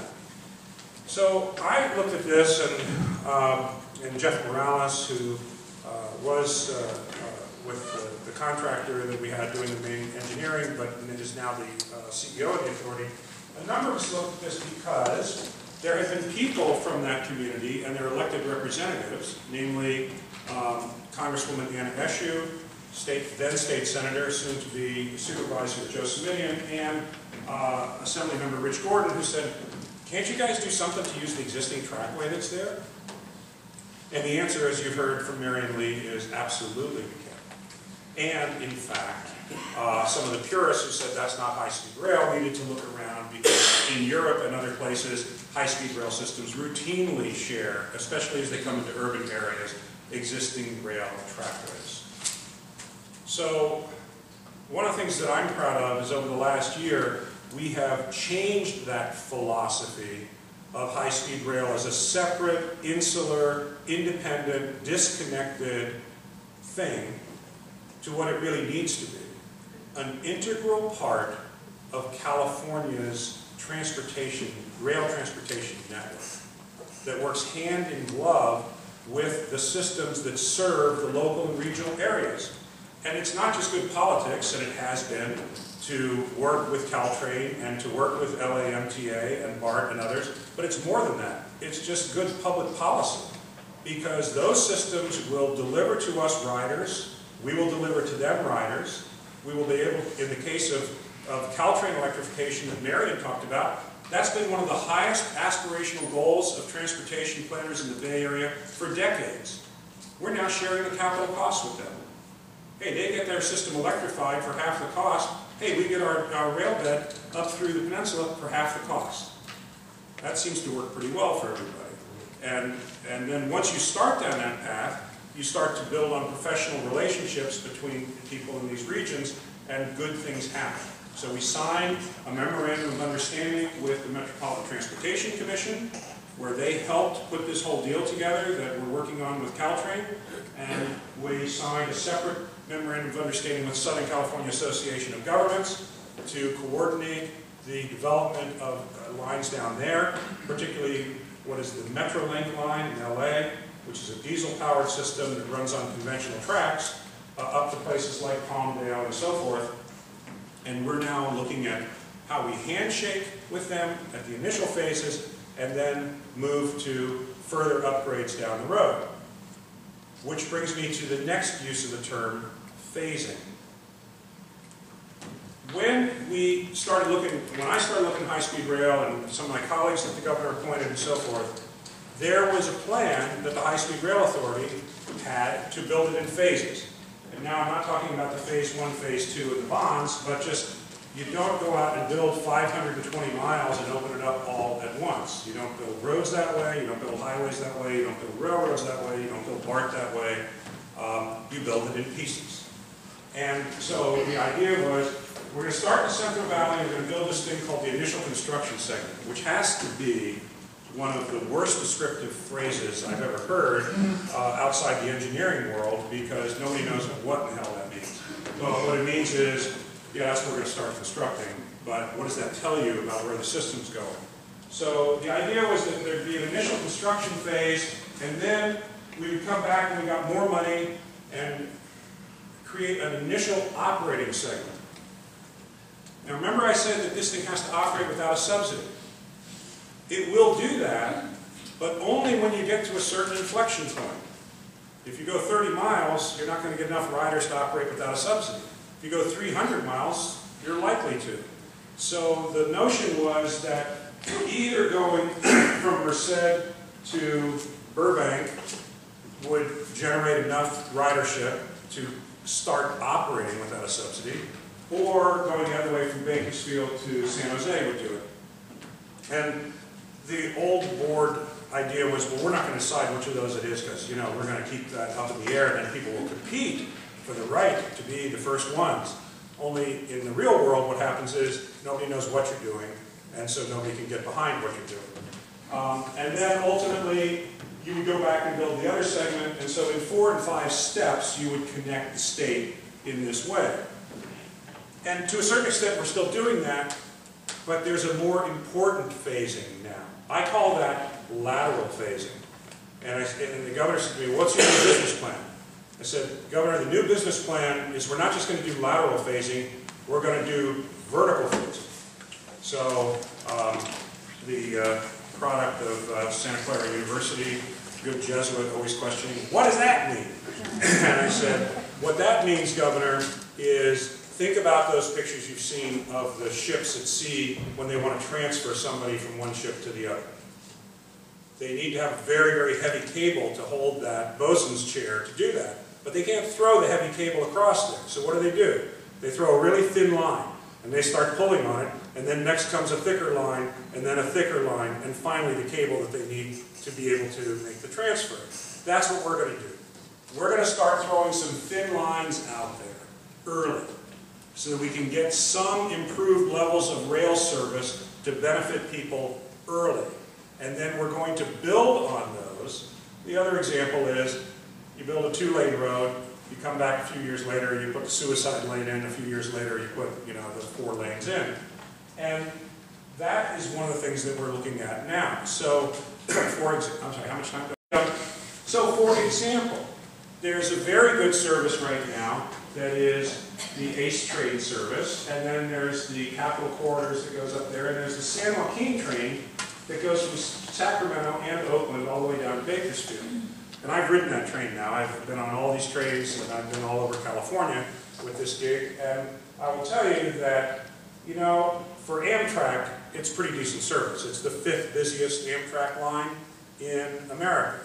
So I looked at this, and Jeff Morales, who was with the contractor that we had doing the main engineering, but is now the CEO of the authority. A number of us looked at this because there have been people from that community and their elected representatives, namely Congresswoman Anna Eshoo, then State Senator, soon to be Supervisor Joe Simonian, and Assemblymember Rich Gordon, who said, can't you guys do something to use the existing trackway that's there? And the answer, as you've heard from Marion Lee, is absolutely we can. And in fact, some of the purists who said that's not high-speed rail needed to look around, because in Europe and other places, high-speed rail systems routinely share, especially as they come into urban areas, existing rail trackways. So one of the things that I'm proud of is over the last year, we have changed that philosophy of high-speed rail as a separate, insular, independent, disconnected thing to what it really needs to be. An integral part of California's rail transportation network that works hand in glove with the systems that serve the local and regional areas. And it's not just good politics, and it has been, to work with Caltrain and to work with LAMTA and BART and others, but it's more than that. It's just good public policy, because those systems will deliver to us riders, we will deliver to them riders, we will be able, in the case of Caltrain electrification that Marion talked about, that's been one of the highest aspirational goals of transportation planners in the Bay Area for decades. We're now sharing the capital costs with them. Hey, they get their system electrified for half the cost. Hey, we get our rail bed up through the peninsula for half the cost. That seems to work pretty well for everybody. And then once you start down that path, you start to build on professional relationships between people in these regions, and good things happen. So we signed a memorandum of understanding with the Metropolitan Transportation Commission, where they helped put this whole deal together that we're working on with Caltrain, and we signed a separate memorandum of understanding with Southern California Association of Governments to coordinate the development of lines down there, particularly what is the Metrolink line in LA, which is a diesel-powered system that runs on conventional tracks, up to places like Palmdale and so forth. And we're now looking at how we handshake with them at the initial phases and then move to further upgrades down the road. Which brings me to the next use of the term, phasing. When I started looking at high-speed rail, and some of my colleagues that the governor appointed and so forth, there was a plan that the High-Speed Rail Authority had to build it in phases. And now I'm not talking about the phase 1, phase 2 of the bonds, but just you don't go out and build 520 miles and open it up all at once. You don't build roads that way, you don't build highways that way, you don't build railroads that way, you don't build BART that way. You build it in pieces. And so the idea was, we're going to start in the Central Valley, we're going to build this thing called the initial construction segment, which has to be one of the worst descriptive phrases I've ever heard outside the engineering world, because nobody knows what in the hell that means. Well, what it means is, yeah, that's where we're going to start constructing, but what does that tell you about where the system's going? So the idea was that there'd be an initial construction phase, and then we would come back and we got more money and create an initial operating segment. Now remember I said that this thing has to operate without a subsidy. It will do that, but only when you get to a certain inflection point. If you go 30 miles, you're not going to get enough riders to operate without a subsidy. If you go 300 miles, you're likely to. So the notion was that either going from Merced to Burbank would generate enough ridership to start operating without a subsidy, or going the other way from Bakersfield to San Jose would do it. And the old board idea was, well, we're not going to decide which of those it is because, you know, we're going to keep that up in the air and then people will compete for the right to be the first ones. Only in the real world, what happens is nobody knows what you're doing, and so nobody can get behind what you're doing. And then ultimately, you would go back and build the other segment, and so in 4 and 5 steps, you would connect the state in this way. And to a certain extent, we're still doing that, but there's a more important phasing now. I call that lateral phasing. And the governor said to me, what's your new business plan? I said, Governor, the new business plan is we're not just going to do lateral phasing, we're going to do vertical phasing. So the product of Santa Clara University, good Jesuit, always questioning, what does that mean? And I said, what that means, Governor, is think about those pictures you've seen of the ships at sea when they want to transfer somebody from one ship to the other. They need to have a very, very heavy cable to hold that bosun's chair to do that. But they can't throw the heavy cable across there. So what do? They throw a really thin line, and they start pulling on it, and then next comes a thicker line, and then a thicker line, and finally the cable that they need to be able to make the transfer. That's what we're going to do. We're going to start throwing some thin lines out there early so that we can get some improved levels of rail service to benefit people early. And then we're going to build on those. The other example is you build a 2-lane road, you come back a few years later, you put the suicide lane in, a few years later you put, you know, the 4 lanes in. And that is one of the things that we're looking at now. So, for example, I'm sorry, how much time do I have? So, for example, there's a very good service right now that is the ACE train service, and then there's the Capital Corridors that goes up there, and there's the San Joaquin train that goes from Sacramento and Oakland all the way down to Bakersfield. And I've ridden that train now. I've been on all these trains, and I've been all over California with this gig, and I will tell you that, you know, for Amtrak, it's pretty decent service. It's the 5th busiest Amtrak line in America.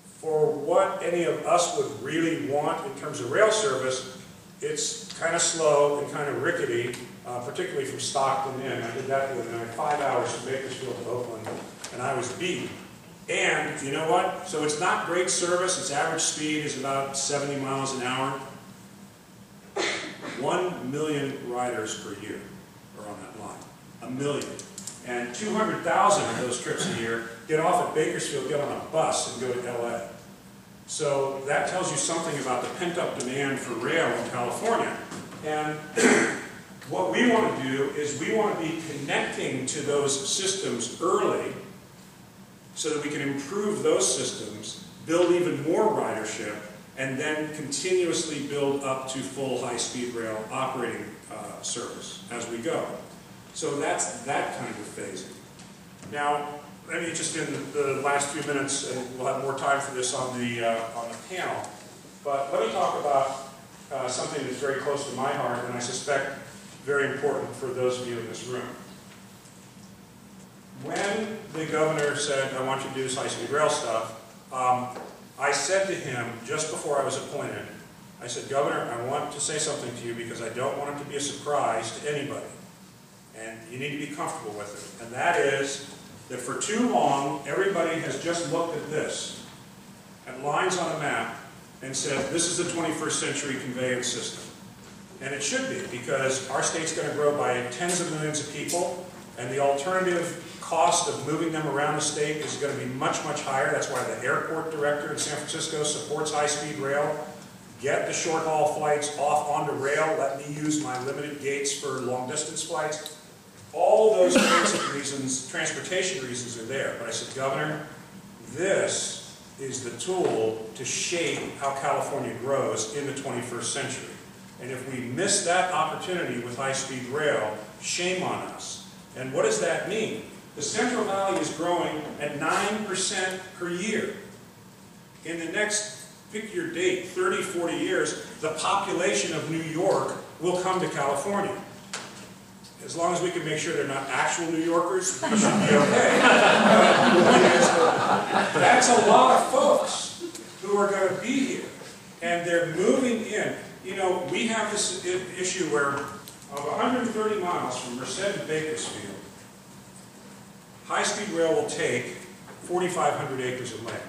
For what any of us would really want in terms of rail service, it's kind of slow and kind of rickety, particularly from Stockton in. I did that within 5 hours from Bakersfield to Oakland, and I was beat. And you know what? So it's not great service. Its average speed is about 70 miles an hour. 1 million riders per year are on that line. 1 million. And 200,000 of those trips a year get off at Bakersfield, get on a bus, and go to LA. So that tells you something about the pent-up demand for rail in California. And what we want to do is we want to be connecting to those systems early so that we can improve those systems, build even more ridership, and then continuously build up to full high-speed rail operating service as we go. So that's that kind of phasing. Now, let me just in the last few minutes, and we'll have more time for this on the panel, but let me talk about something that's very close to my heart, and I suspect very important for those of you in this room. When the governor said, I want you to do this high-speed rail stuff, I said to him, just before I was appointed, I said, Governor, I want to say something to you because I don't want it to be a surprise to anybody. And you need to be comfortable with it. And that is that for too long, everybody has just looked at this, at lines on a map, and said, this is the 21st century conveyance system. And it should be, because our state's going to grow by tens of millions of people, and the alternative cost of moving them around the state is going to be much, much higher. That's why the airport director in San Francisco supports high-speed rail. Get the short-haul flights off onto rail. Let me use my limited gates for long-distance flights. All those transportation reasons are there. But I said, Governor, this is the tool to shape how California grows in the 21st century. And if we miss that opportunity with high-speed rail, shame on us. And what does that mean? The Central Valley is growing at 9% per year. In the next, pick your date, 30, 40 years, the population of New York will come to California. As long as we can make sure they're not actual New Yorkers, we should be okay. The point is, that's a lot of folks who are going to be here. And they're moving in. You know, we have this issue where of 130 miles from Merced to Bakersfield, high-speed rail will take 4,500 acres of land.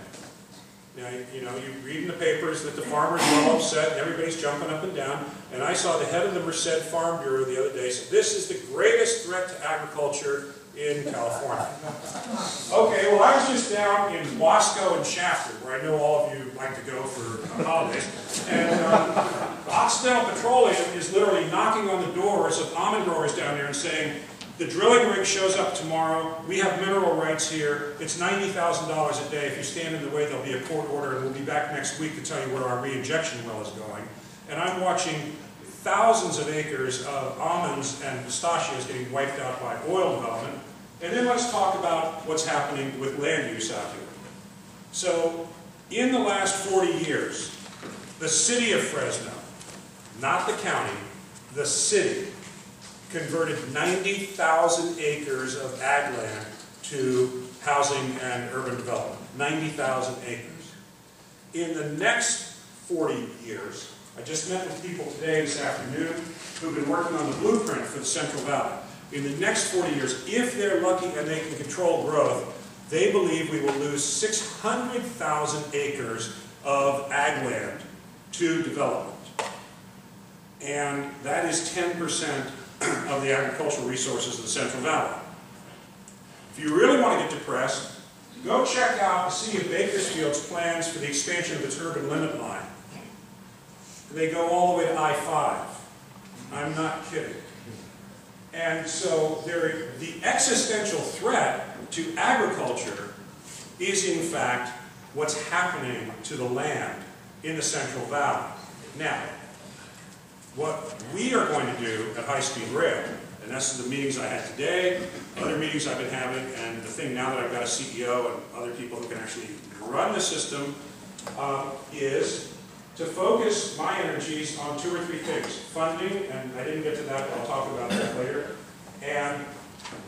Now, you know, you read in the papers that the farmers are all upset and everybody's jumping up and down. And I saw the head of the Merced Farm Bureau the other day say, this is the greatest threat to agriculture in California. Okay, well, I was just down in Wasco and Shafter, where I know all of you like to go for holidays. And Occidental Petroleum is literally knocking on the doors of almond growers down there and saying, the drilling rig shows up tomorrow, we have mineral rights here, it's $90,000 a day. If you stand in the way, there'll be a court order, and we'll be back next week to tell you where our reinjection well is going. And I'm watching thousands of acres of almonds and pistachios getting wiped out by oil development. And then let's talk about what's happening with land use out here. So, in the last 40 years, the city of Fresno, not the county, the city, converted 90,000 acres of ag land to housing and urban development. 90,000 acres. In the next 40 years, I just met with people today, this afternoon, who've been working on the blueprint for the Central Valley. In the next 40 years, if they're lucky and they can control growth, they believe we will lose 600,000 acres of ag land to development. And that is 10% of the agricultural resources of the Central Valley. If you really want to get depressed, go check out the City of Bakersfield's plans for the expansion of its urban limit line. They go all the way to I-5. I'm not kidding. And so the existential threat to agriculture is in fact what's happening to the land in the Central Valley. Now, what we are going to do at High Speed Rail, and that's the meetings I had today, other meetings I've been having, and the thing now that I've got a CEO and other people who can actually run the system, is to focus my energies on 2 or 3 things. Funding, and I didn't get to that, but I'll talk about that later, and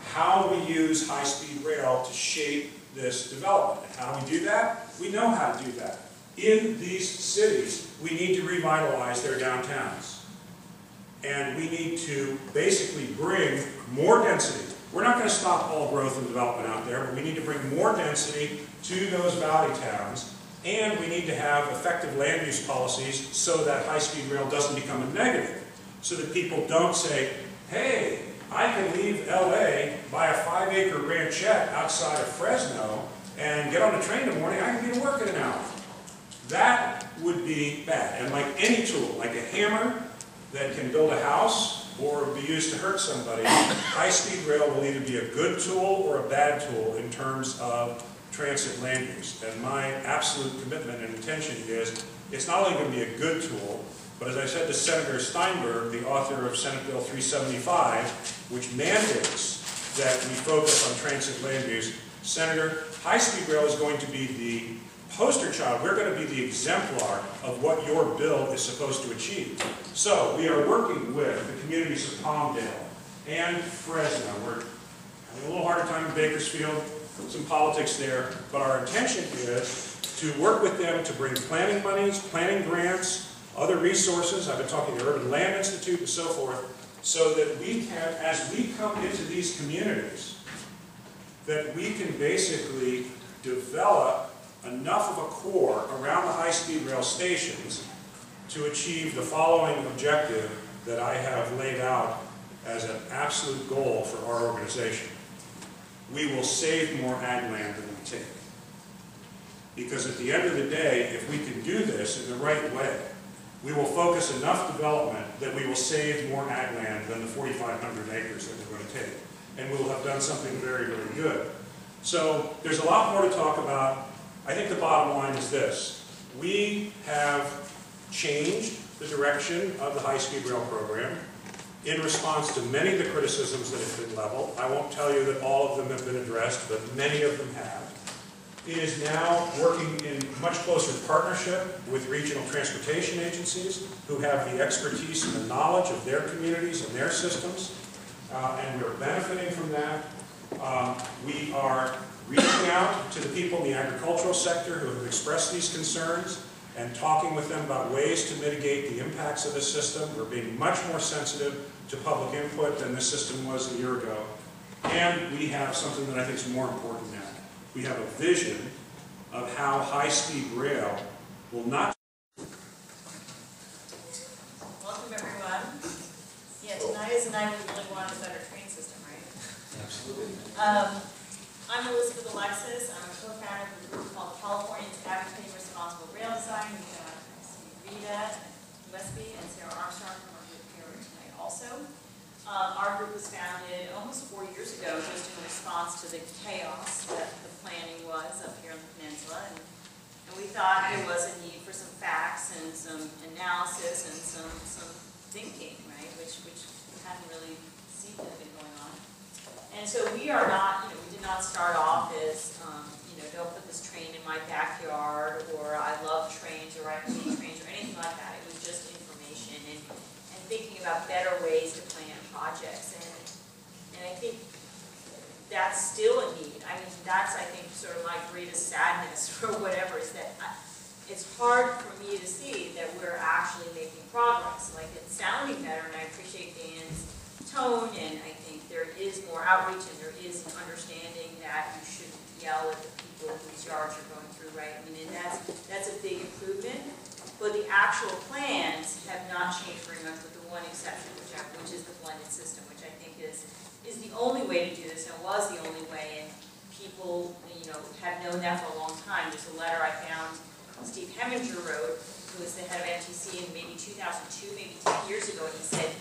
how we use High Speed Rail to shape this development. And how we do that? We know how to do that. In these cities, we need to revitalize their downtowns. And we need to basically bring more density. We're not going to stop all growth and development out there, but we need to bring more density to those valley towns, and we need to have effective land use policies so that high-speed rail doesn't become a negative, so that people don't say, hey, I can leave LA, buy a 5-acre ranchette outside of Fresno, and get on a train in the morning, I can be to work in an hour. That would be bad. And like any tool, like a hammer that can build a house or be used to hurt somebody, high-speed rail will either be a good tool or a bad tool in terms of transit land use. And my absolute commitment and intention is it's not only going to be a good tool, but as I said to Senator Steinberg, the author of Senate Bill 375, which mandates that we focus on transit land use, Senator, high-speed rail is going to be the poster child. We're going to be the exemplar of what your bill is supposed to achieve. So we are working with the communities of Palmdale and Fresno. We're having a little harder time in Bakersfield, some politics there, but our intention is to work with them to bring planning monies, planning grants, other resources. I've been talking to Urban Land Institute and so forth, so that we can, as we come into these communities, that we can basically develop enough of a core around the high-speed rail stations to achieve the following objective that I have laid out as an absolute goal for our organization. We will save more ag land than we take. Because at the end of the day, if we can do this in the right way, we will focus enough development that we will save more ag land than the 4,500 acres that we're going to take. And we will have done something very, very good. So there's a lot more to talk about. I think the bottom line is this. We have changed the direction of the high-speed rail program in response to many of the criticisms that have been leveled. I won't tell you that all of them have been addressed, but many of them have. It is now working in much closer partnership with regional transportation agencies who have the expertise and the knowledge of their communities and their systems, and we're benefiting from that. We are reaching out to the people in the agricultural sector who have expressed these concerns and talking with them about ways to mitigate the impacts of this system. We're being much more sensitive to public input than this system was a year ago. And we have something that I think is more important now. We have a vision of how high-speed rail will not. Welcome, everyone. Yeah, tonight is the night we really want a better train system, right? Absolutely. I'm Elizabeth Alexis. I'm a co-founder of a group called Californians Advocating Responsible Rail Design. We have Rita Westby and Sarah Armstrong from our group here tonight also. Our group was founded almost 4 years ago just in response to the chaos that the planning was up here on the peninsula. And we thought there was a need for some facts and some analysis and some thinking, right, which we hadn't really seen that been going on. And so we are not, we did not start off as, don't put this train in my backyard, or I love trains, or I hate trains, or anything like that. It was just information and thinking about better ways to plan projects. And I think that's still a need. I mean, that's, I think, sort of my greatest sadness or whatever, is that it's hard for me to see that we're actually making progress. Like, it's sounding better, and I appreciate Dan's tone, and I think there is more outreach, and there is an understanding that you shouldn't yell at the people whose yards you're going through, right? I mean, and that's a big improvement, but the actual plans have not changed very much, with the one exception, which is the blended system, which I think is the only way to do this, and was the only way, and people, have known that for a long time. There's a letter I found Steve Heminger wrote, who was the head of MTC in maybe 2002, maybe 10 years ago, and he said,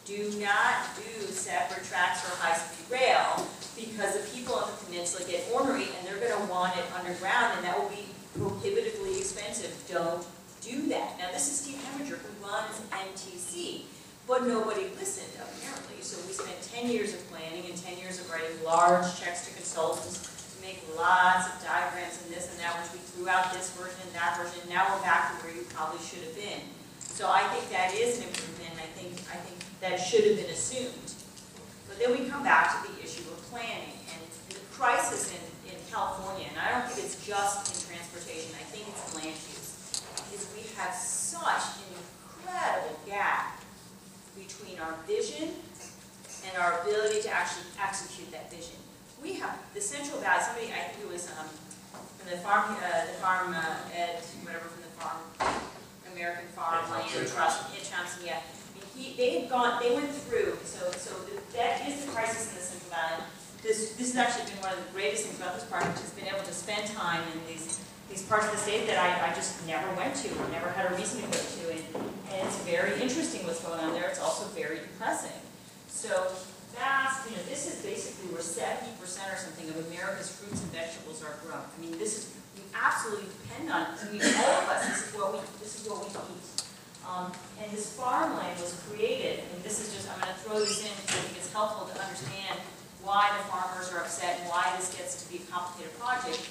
do not do separate tracks for high-speed rail, because the people on the peninsula get ornery and they're going to want it underground, and that will be prohibitively expensive. Don't do that. Now, this is Steve Heminger, who runs MTC, but nobody listened, apparently. So we spent 10 years of planning and 10 years of writing large checks to consultants to make lots of diagrams and this and that, which we threw out this version and that version, and now we're back to where you probably should have been. So I think that is an improvement, and I think that should have been assumed. But then we come back to the issue of planning, and the crisis in California, and I don't think it's just in transportation, I think it's land use, is we have such an incredible gap between our vision and our ability to actually execute that vision. We have the Central Valley, somebody, I think it was from the farm, ed, whatever, from the farm, American Farmland Trust, in Chomsky, yeah. They went through, so that is the crisis in the Central Valley. This has actually been one of the greatest things about this project, has been able to spend time in these parts of the state that I just never went to, or never had a reason to go to, and it's very interesting what's going on there. It's also very depressing. So vast, this is basically where 70% or something of America's fruits and vegetables are grown. I mean, we absolutely depend on it. I mean, all of us, this is what we eat. And this farmland was created, and this is just, I'm going to throw this in because I think it's helpful to understand why the farmers are upset and why this gets to be a complicated project.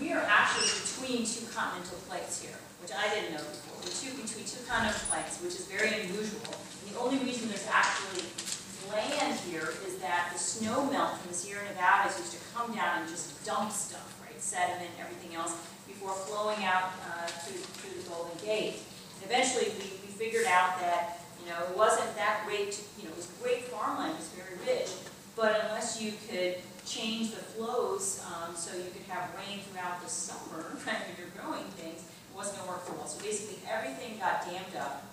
We are actually between two continental plates here, which I didn't know before. We're between two continental plates, which is very unusual. And the only reason there's actually land here is that the snow melt from the Sierra Nevadas used to come down and just dump stuff, right, sediment, everything else, before flowing out through the Golden Gate. And eventually we figured out that, it wasn't that great, it was great farmland, it was very rich, but unless you could change the flows so you could have rain throughout the summer, right, when you're growing things, it wasn't going to work for well. So basically everything got dammed up.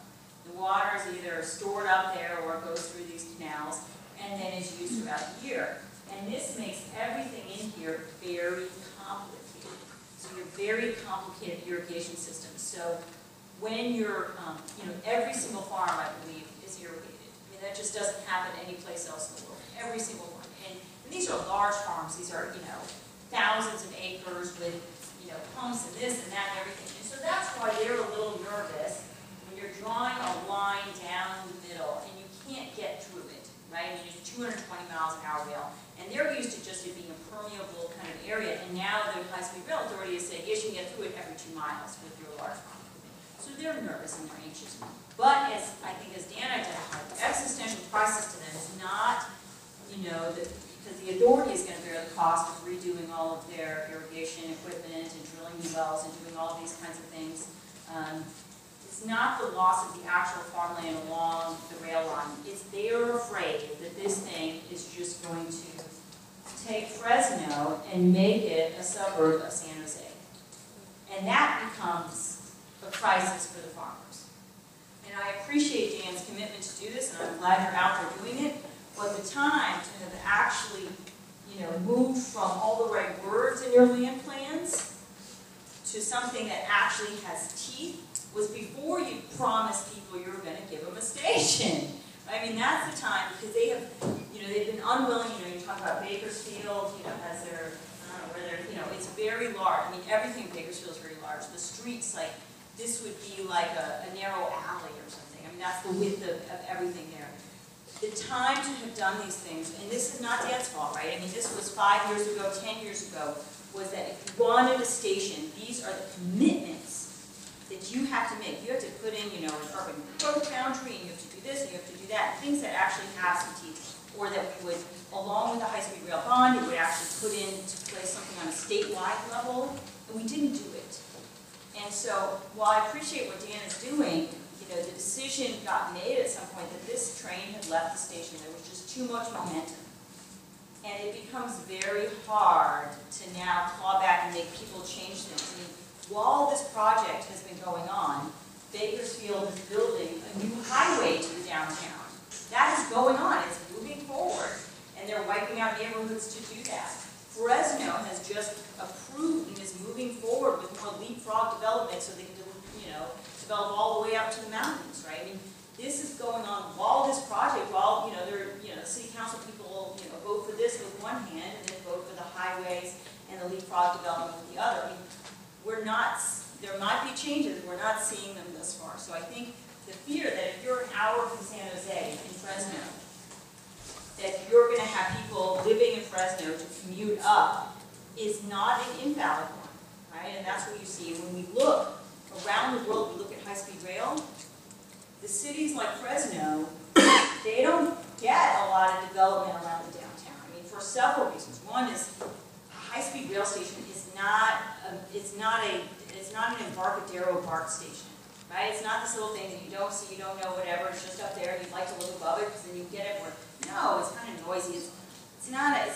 The water is either stored up there or it goes through these canals and then is used throughout the year. And this makes everything in here very complicated. So you're very complicated irrigation systems. So when you're, every single farm, I believe, is irrigated. I mean, that just doesn't happen any place else in the world. Every single one. And these are large farms. These are, thousands of acres with, pumps and this and that and everything. And so that's why they're a little nervous when you're drawing a line down the middle and you can't get through it, right? I mean, it's 220 miles an hour rail. And they're used to just it being a permeable kind of area. And now the high-speed rail authority is saying, yes, you can get through it every 2 miles with your large farm. So they're nervous and they're anxious. But I think as Dan identified, the existential crisis to them is not, because the authority is going to bear the cost of redoing all of their irrigation equipment and drilling new wells and doing all of these kinds of things. It's not the loss of the actual farmland along the rail line. It's they're afraid that this thing is just going to take Fresno and make it a suburb of San Jose. And that becomes a crisis for the farmers. And I appreciate Dan's commitment to do this, and I'm glad you're out there doing it, but the time to have actually, moved from all the right words in your land plans to something that actually has teeth was before you promised people you were going to give them a station. I mean, that's the time, because they have, they've been unwilling, you talk about Bakersfield, has their, I don't know where they're, it's very large. I mean, everything in Bakersfield is very large. The streets, like, this would be like a narrow alley or something. I mean, that's the width of everything there. The time to have done these things, and this is not Dan's fault, right? I mean, this was 5 years ago, 10 years ago, was that if you wanted a station, these are the commitments that you have to make. You have to put in, an urban growth boundary, and you have to do this, and you have to do that, things that actually have some teeth, or that we would, along with the high-speed rail bond, we would actually put into place something on a statewide level, and we didn't do it. And so, while I appreciate what Dan is doing, the decision got made at some point that this train had left the station. There was just too much momentum. And it becomes very hard to now claw back and make people change things. I mean, while this project has been going on, Bakersfield is building a new highway to the downtown. That is going on. It's moving forward. And they're wiping out neighborhoods to do that. Fresno has just approved and is moving forward with more leapfrog development so they can, develop all the way up to the mountains, right? I mean, this is going on while this project, while, the city council people will, vote for this with one hand and then vote for the highways and the leapfrog development with the other. I mean, there might be changes, we're not seeing them thus far. So I think the fear that if you're an hour from San Jose in Fresno, that you're going to have people living in Fresno to commute up is not an invalid one, right? And that's what you see when we look around the world. We look at high-speed rail. The cities like Fresno, they don't get a lot of development around the downtown. I mean, for several reasons. One is a high-speed rail station is not an Embarcadero BART station, right? It's not this little thing that you don't see, you don't know, whatever. It's just up there, and you'd like to look above it because then you get it. No, it's kind of noisy. It's not an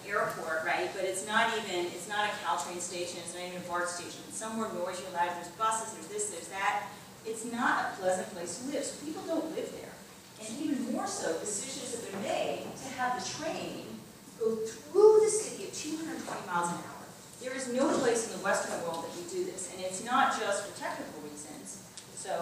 airport, right? But it's not a Caltrain station. It's not even a BART station. It's somewhere noisy, loud. There's buses. There's this. There's that. It's not a pleasant place to live. So people don't live there. And even more so, decisions have been made to have the train go through the city at 220 miles an hour. There is no place in the Western world that we do this, and it's not just for technical reasons. So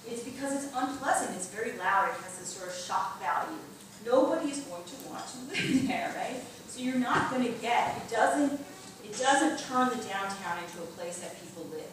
it's because it's unpleasant. It's very loud. It has this sort of shock value. Nobody is going to want to live there, right? So you're not going to get, it doesn't turn the downtown into a place that people live.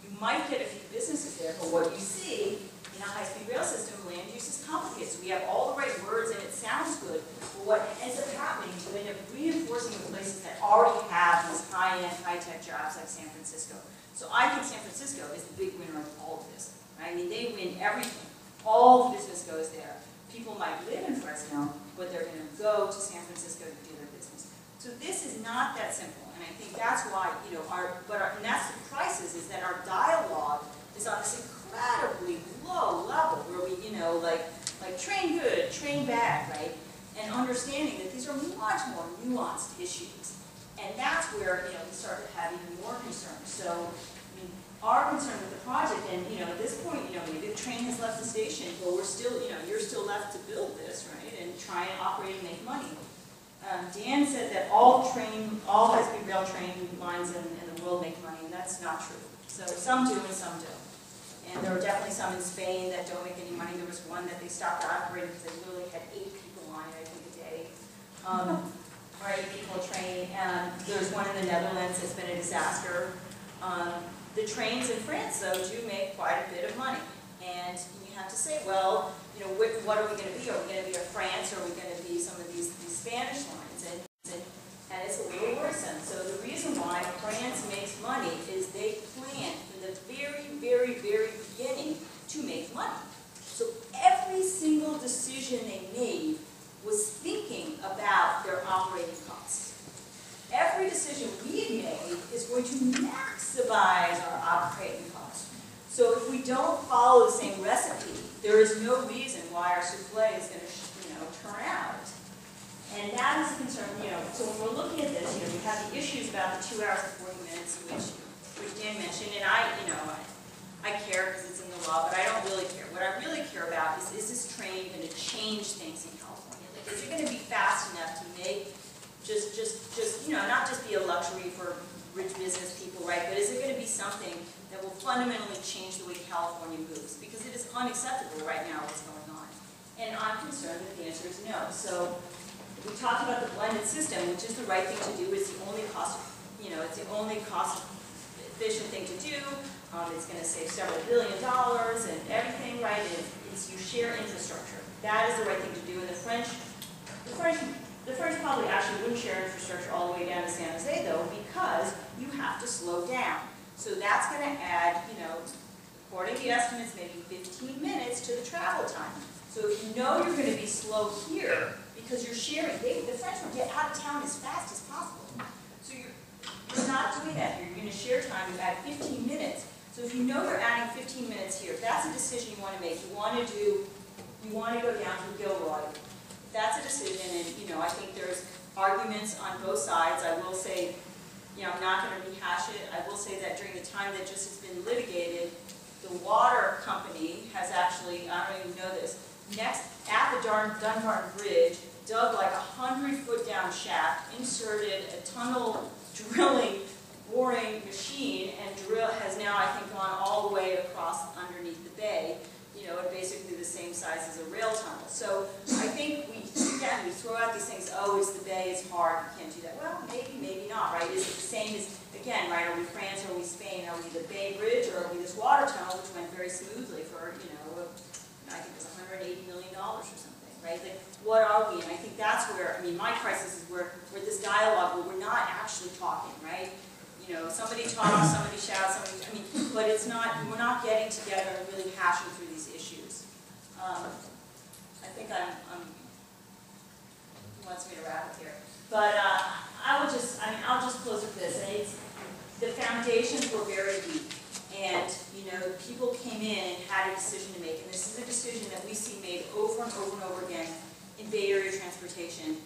You might get a few businesses there, but what you see in a high-speed rail system, land use is complicated. So we have all the right words and it sounds good, but what ends up happening is you end up reinforcing the places that already have these high-end, high-tech jobs like San Francisco. So I think San Francisco is the big winner of all of this. Right? I mean, they win everything. All the business goes there. People might live in Fresno, but they're going to go to San Francisco to do their business. So this is not that simple, and I think that's why, and that's the crisis, is that our dialogue is on this incredibly low level where we, like train good, train bad, right? And understanding that these are much more nuanced issues. And that's where, we start to have even more concerns. So, our concern with the project, and at this point, maybe the train has left the station, but we're still, you're still left to build this, right, and try and operate and make money. Dan said that all high-speed rail train lines in the world make money, and that's not true. So some do and some don't. And there are definitely some in Spain that don't make any money. There was one that they stopped operating because they literally had 8 people on it, I think, a day. Or 8 people train. And there's one in the Netherlands that's been a disaster. The trains in France, though, do make quite a bit of money. And you have to say, well, what are we going to be? Are we going to be a France, or are we going to be some of these Spanish lines? And it's a little worrisome. So the reason why France makes money is they plan from the very, very, very beginning to make money. So every single decision they made was thinking about their operating costs. Every decision we made is going to maximize our operating costs. So if we don't follow the same recipe, there is no reason why our souffle is going to, turn out. And that is a concern, so when we're looking at this, we have the issues about the 2 hours and 40 minutes, which Dan mentioned, and I care because it's in the law, but I don't really care. What I really care about is this train going to change things in California? Like, is it going to be fast enough to make just not just be a luxury for rich business people, right? But is it going to be something that will fundamentally change the way California moves? Because it is unacceptable right now what's going on. And I'm concerned that the answer is no. So we talked about the blended system, which is the right thing to do. It's the only cost, it's the only cost-efficient thing to do. It's going to save several $1 billion and everything, right? It's you share infrastructure. That is the right thing to do. And the French probably actually wouldn't share infrastructure all the way down to San Jose, though, because you have to slow down. So that's going to add, according to the estimates, maybe 15 minutes to the travel time. So if you know you're going to be slow here, because you're sharing, the French will get out of town as fast as possible. So you're not doing that. You're going to share time. You add 15 minutes. So if you know you're adding 15 minutes here, if that's a decision you want to make, you want to go down to Gilroy. That's a decision, and I think there's arguments on both sides. I will say, I'm not going to rehash it. I will say that during the time that just has been litigated, the water company has actually, I don't even know this, next at the Dunbar Bridge, dug like a 100-foot down shaft, inserted a tunnel drilling, boring machine, and has now, I think, gone all the way across underneath the bay. At basically the same size as a rail tunnel. So I think we throw out these things, oh, it's the bay, it's hard, you can't do that. Well, maybe, maybe not, right? Is it the same as, again, right, are we France, are we Spain, are we the Bay Bridge, or are we this water tunnel, which went very smoothly for, I think it was $180 million or something, right? Like, what are we? And I think that's where, my crisis is where this dialogue, where we're not actually talking, right? Somebody talks, somebody shouts, but it's not, we're not getting together and really hashing through these issues. I think he wants me to wrap it here. But I'll just close with this. The foundations were very weak. And, people came in and had a decision to make. And this is a decision that we see made over and over and over again in Bay Area transportation.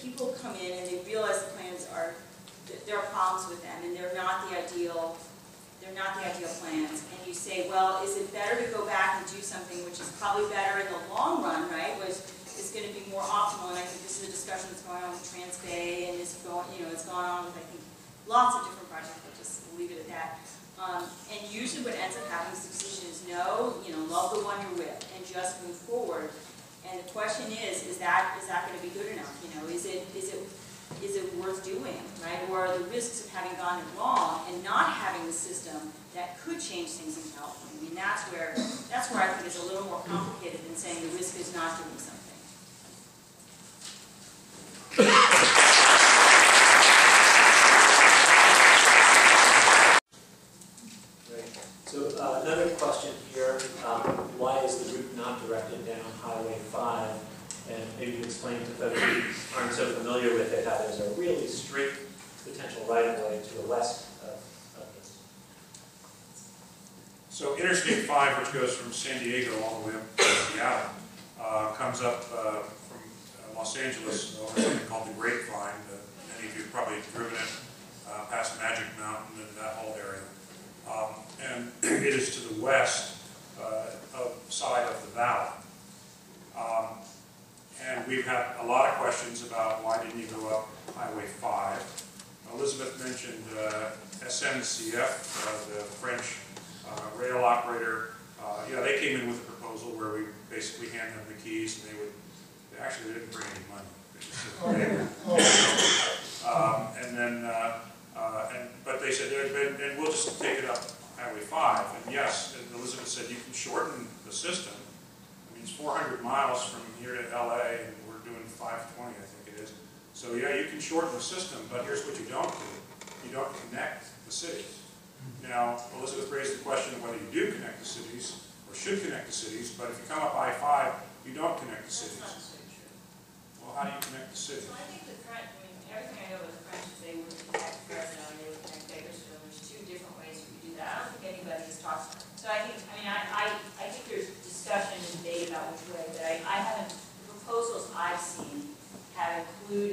People come in and they realize the plans there are problems with them, and they're not the ideal plans. And you say, well, is it better to go back and do something which is probably better in the long run, right? Which is going to be more optimal. And I think this is a discussion that's going on with Transbay, and it's going on with, I think, lots of different projects. I'll just leave it at that. And usually what ends up happening is the decision is no, love the one you're with, and just move forward. And the question is that going to be good enough? Is it worth doing, right? Or are the risks of having gone it wrong and not having the system that could change things in California? That's where I think it's a little more complicated than saying the risk is not doing something. So another question here, why is the route not directed down Highway 5? And maybe you explain to folks who aren't so familiar with it how there's a really strict potential right-of-way to the west of this. So Interstate 5, which goes from San Diego all the way up to Seattle, comes up from Los Angeles over something called the Grapevine. Many of you have probably driven it past Magic Mountain and that whole area. And it is to the west side of the valley. And we've had a lot of questions about why didn't you go up Highway 5. Elizabeth mentioned SNCF, the French rail operator. They came in with a proposal where we basically hand them the keys, and they actually didn't bring any money. But they said, and we'll just take it up Highway 5. And yes, and Elizabeth said you can shorten the system. It's 400 miles from here to LA, and we're doing 520, I think it is. So yeah, you can shorten the system, but here's what you don't do. You don't connect the cities. Now, Elizabeth raised the question of whether you do connect the cities, or should connect the cities, but if you come up I-5, you don't connect the cities. That's not so true. Well, how do you connect the cities? So I think the French, everything I know about the French is they would connect Fresno and they would connect Bakersfield. There's two different ways you could do that. I don't think anybody has talked. So I think, I think there's discussion and debate about which way, but I haven't, the proposals I've seen have included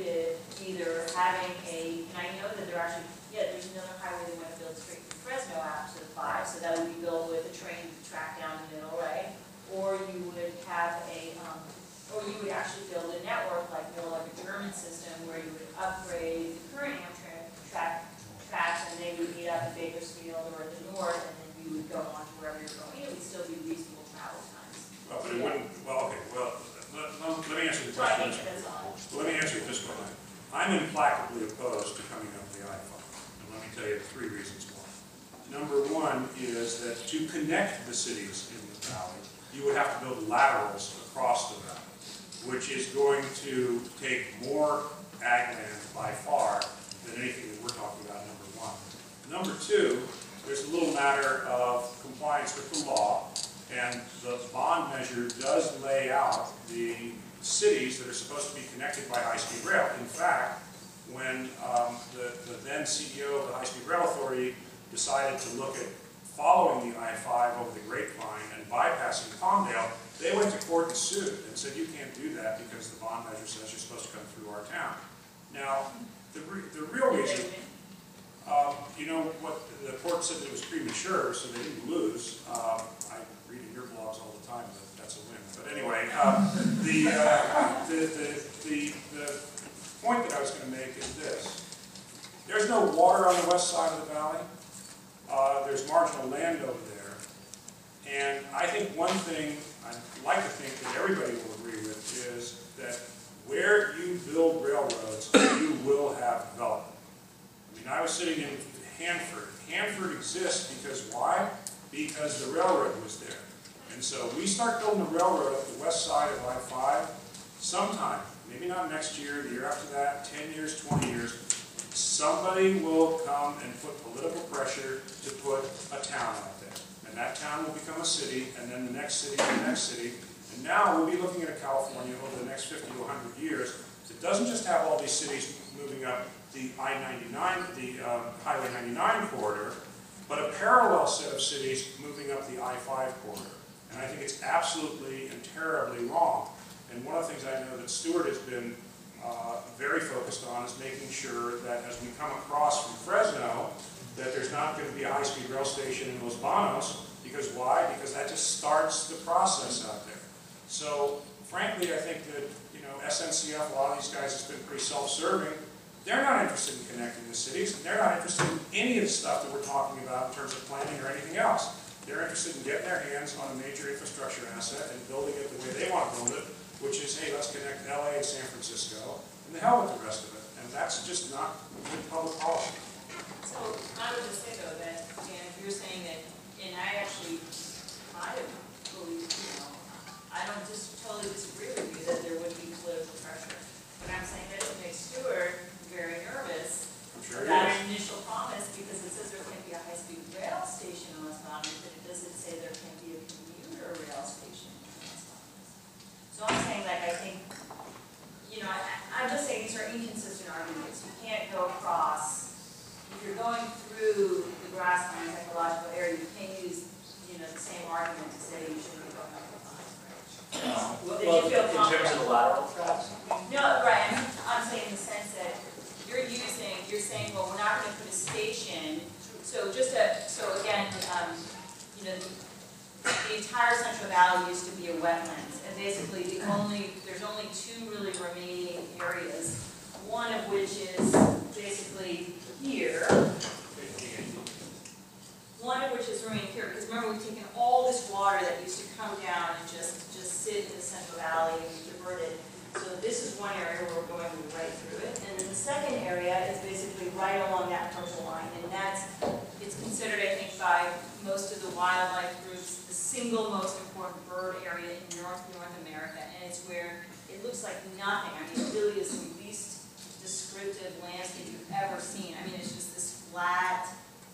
Bakersfield or the north, and then you would go on to wherever you're going. It would still be reasonable travel times. Well, but it wouldn't, well, okay, well, let me answer the So I question. think that's all. Well, let me answer it this way. I'm implacably opposed to coming up the I-5, and let me tell you 3 reasons why. Number 1 is that to connect the cities in the valley, you would have to build laterals across the valley, which is going to take more ag land by far than anything that we're talking about, number 1. Number 2, there's a little matter of compliance with the law, and the bond measure does lay out the cities that are supposed to be connected by high-speed rail. In fact, when the then CEO of the High-Speed Rail Authority decided to look at following the I-5 over the Grapevine and bypassing Palmdale, they went to court and sued and said, you can't do that because the bond measure says you're supposed to come through our town. Now, the real reason, you know, what the court said that it was premature, so they didn't lose. I read in your blogs all the time that that's a win. But anyway, the point that I was going to make is this. There's no water on the west side of the valley. There's marginal land over there. And I think one thing I'd like to think that everybody will agree with is that where you build railroads, you will have development. I mean, I was sitting in Hanford. Hanford exists because why? Because the railroad was there. And so we start building a railroad up the west side of I-5 sometime, maybe not next year, the year after that, 10 years, 20 years, somebody will come and put political pressure to put a town out there. And that town will become a city, and then the next city, and the next city. And now we'll be looking at a California over the next 50 to 100 years that doesn't just have all these cities moving up the I-99, the Highway 99 corridor, but a parallel set of cities moving up the I-5 corridor. And I think it's absolutely and terribly wrong. And one of the things I know that Stuart has been very focused on is making sure that as we come across from Fresno, that there's not going to be a high-speed rail station in Los Banos. Because why? Because that just starts the process out there. So frankly, I think that, you know, SNCF, a lot of these guys has been pretty self-serving. They're not interested in connecting the cities. They're not interested in any of the stuff that we're talking about in terms of planning or anything else. They're interested in getting their hands on a major infrastructure asset and building it the way they want to build it, which is, hey, let's connect LA and San Francisco, and the hell with the rest of it. And that's just not good public policy. So I would just say though that, Dan, you're saying that, and I actually kind of believe, you know, I don't just totally disagree with you that there would be political pressure. But I'm saying that it makes Stuart very nervous about an initial promise because it says there can't be a high-speed rail station in Los Banos, but it doesn't say there can't be a commuter rail station in Los Banos. So I'm saying, like, I think, you know, I'm just saying these are inconsistent arguments. You can't go across, if you're going through the grassland ecological area, you can't use, you know, the same argument to say you shouldn't be going up the line, right? Well, in terms of the lateral tracks? No, right, I'm saying in the sense that you're saying, well, we're not going to put a station, so so again, you know, the entire Central Valley used to be a wetlands, and basically there's only 2 really remaining areas, one of which is basically here, because remember we've taken all this water that used to come down and just sit in the Central Valley and we diverted. So this is one area where we're going right through it. And then the second area is basically right along that purple line. And it's considered, I think, by most of the wildlife groups, the single most important bird area in North America. And it's where it looks like nothing. I mean, it really is the least descriptive landscape you've ever seen. I mean, it's just this flat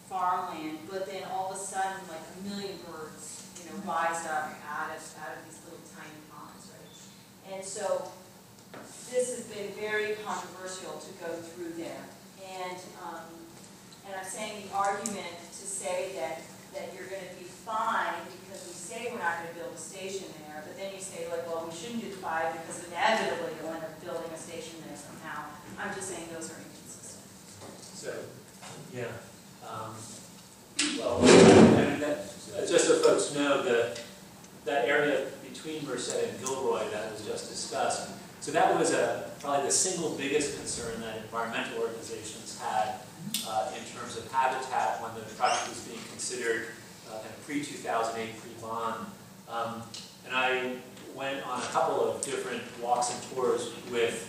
farmland, but then all of a sudden, like a million birds, you know, rise up out of these little tiny ponds, right? And so this has been very controversial to go through there. And I'm saying the argument to say that you're going to be fine because we say we're not going to build a station there, but then you say, like, well, we shouldn't do 5 because inevitably you'll end up building a station there somehow. I'm just saying those are inconsistent. So, yeah. Well, and just so folks know, that area between Merced and Gilroy that was just discussed, So that was probably the single biggest concern that environmental organizations had in terms of habitat when the project was being considered kind of pre-2008, pre-bond. And I went on a couple of different walks and tours with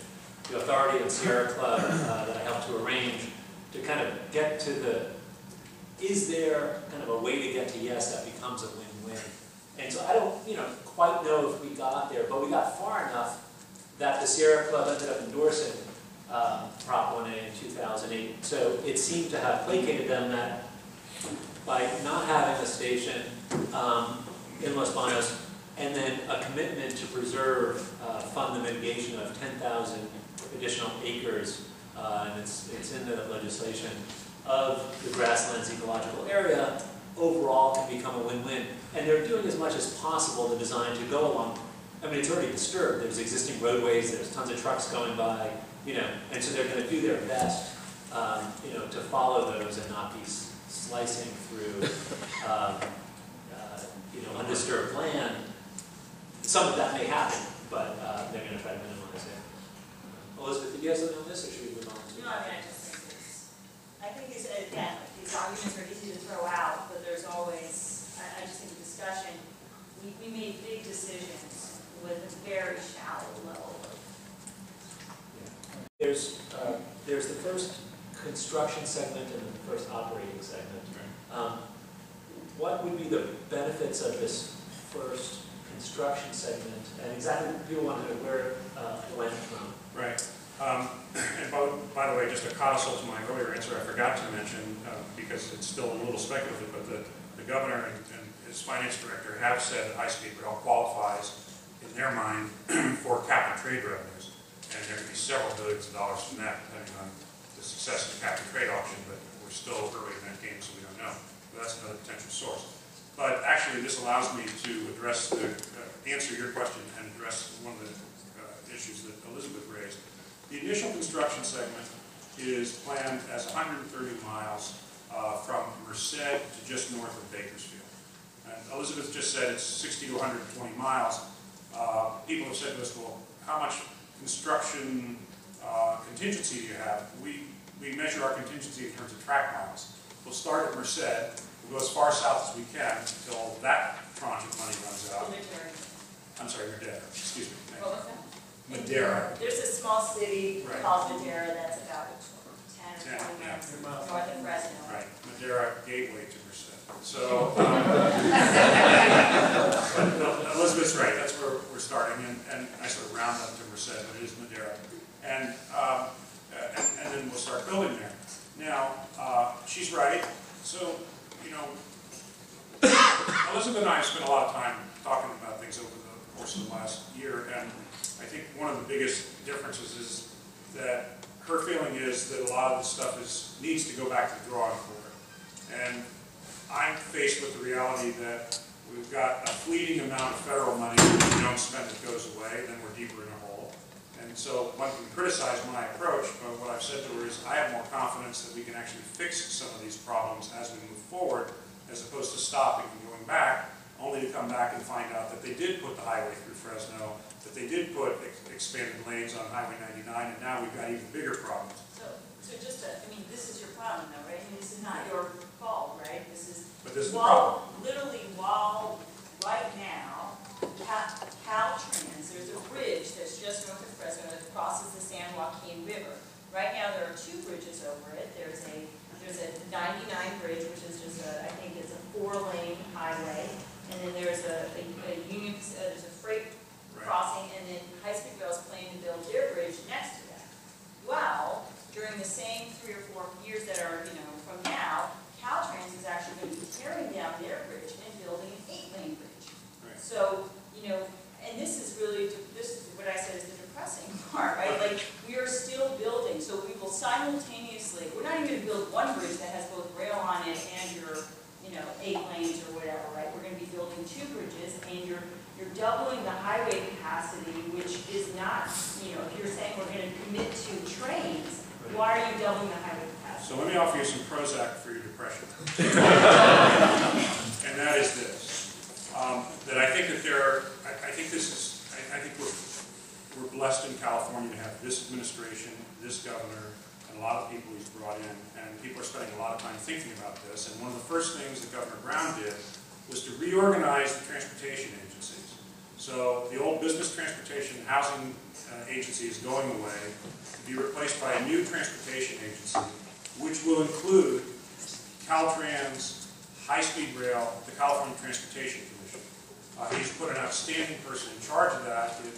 the authority and Sierra Club that I helped to arrange to kind of get to the, is there kind of a way to get to yes that becomes a win-win? And so I don't, quite know if we got there, but we got far enough that the Sierra Club ended up endorsing Prop 1A in 2008. So it seemed to have placated them that by not having a station in Los Banos, and then a commitment to preserve, fund the mitigation of 10,000 additional acres, and it's in the legislation, of the grasslands ecological area, overall can become a win-win. And they're doing as much as possible the design to go along. I mean, it's already disturbed. There's existing roadways, there's tons of trucks going by, and so they're going to do their best, to follow those and not be slicing through, undisturbed land. Some of that may happen, but they're going to try to minimize it. Elizabeth, did you have something on this, or should we move on to? No, I think these, again, these arguments are easy to throw out, but there's always, I just think the discussion, we made big decisions with a very shallow level. There's the first construction segment and the first operating segment. What would be the benefits of this first construction segment, and exactly people want to know where it went from? Right. And by the way, just a codicil to my earlier answer, I forgot to mention, because it's still a little speculative, but the governor and his finance director have said that high-speed rail qualifies, in their mind, for cap and trade revenues. And there could be several billions of dollars from that, depending on the success of the cap and trade auction, but we're still early in that game, so we don't know. But that's another potential source. But actually, this allows me to address answer your question and address one of the issues that Elizabeth raised. The initial construction segment is planned as 130 miles from Merced to just north of Bakersfield. And Elizabeth just said it's 60 to 120 miles. People have said to us, well, how much construction contingency do you have? We measure our contingency in terms of track miles. We'll start at Merced. We'll go as far south as we can until that tranche of money runs out. I'm sorry, Madeira. Excuse me. What was that? Madeira. There's a small city Right. called Madeira that's about 10 or 20 yeah. minutes north of Fresno. Right, Madeira gateway to Merced. So, Elizabeth's right, that's where we're starting, and I sort of round up to Merced, but it is Madeira. And then we'll start building there. Now, she's right, so, Elizabeth and I have spent a lot of time talking about things over the course of the last year, and I think one of the biggest differences is that her feeling is that a lot of the stuff needs to go back to the drawing board. And I'm faced with the reality that we've got a fleeting amount of federal money that if we don't spend it goes away, then we're deeper in a hole. And so one can criticize my approach, but what I've said to her is I have more confidence that we can actually fix some of these problems as we move forward, as opposed to stopping and going back, only to come back and find out that they did put the highway through Fresno, that they did put expanded lanes on Highway 99, and now we've got even bigger problems. So just this is your problem though, right? I mean, this is not your fault, right? But this is the problem. Literally, right now, Caltrans, there's a bridge that's just north of Fresno that crosses the San Joaquin River. Right now, there are two bridges over it. There's a 99 bridge, which is just I think it's a 4-lane highway, and then there's a freight crossing, and then High Speed Rail is planning to build their bridge next to that. Well, during the same 3 or 4 years that are from now, Caltrans is actually going to be tearing down their bridge and building an 8-lane bridge. Right. So and this is what I said is the depressing part, right? Like, we are still building, so we will simultaneously, we're not even going to build one bridge that has both rail on it and your 8 lanes or whatever, right? We're going to be building 2 bridges, and you're doubling the highway capacity, which is not, if you're saying we're going to commit to trains, why are you doubling the highway capacity? So let me offer you some Prozac for your depression. And that is this. That I think that I think we're blessed in California. about this, and one of the first things that Governor Brown did was to reorganize the transportation agencies. So the old Business Transportation and Housing Agency is going away to be replaced by a new transportation agency, which will include Caltrans, High-Speed Rail, the California Transportation Commission. He's put an outstanding person in charge of that in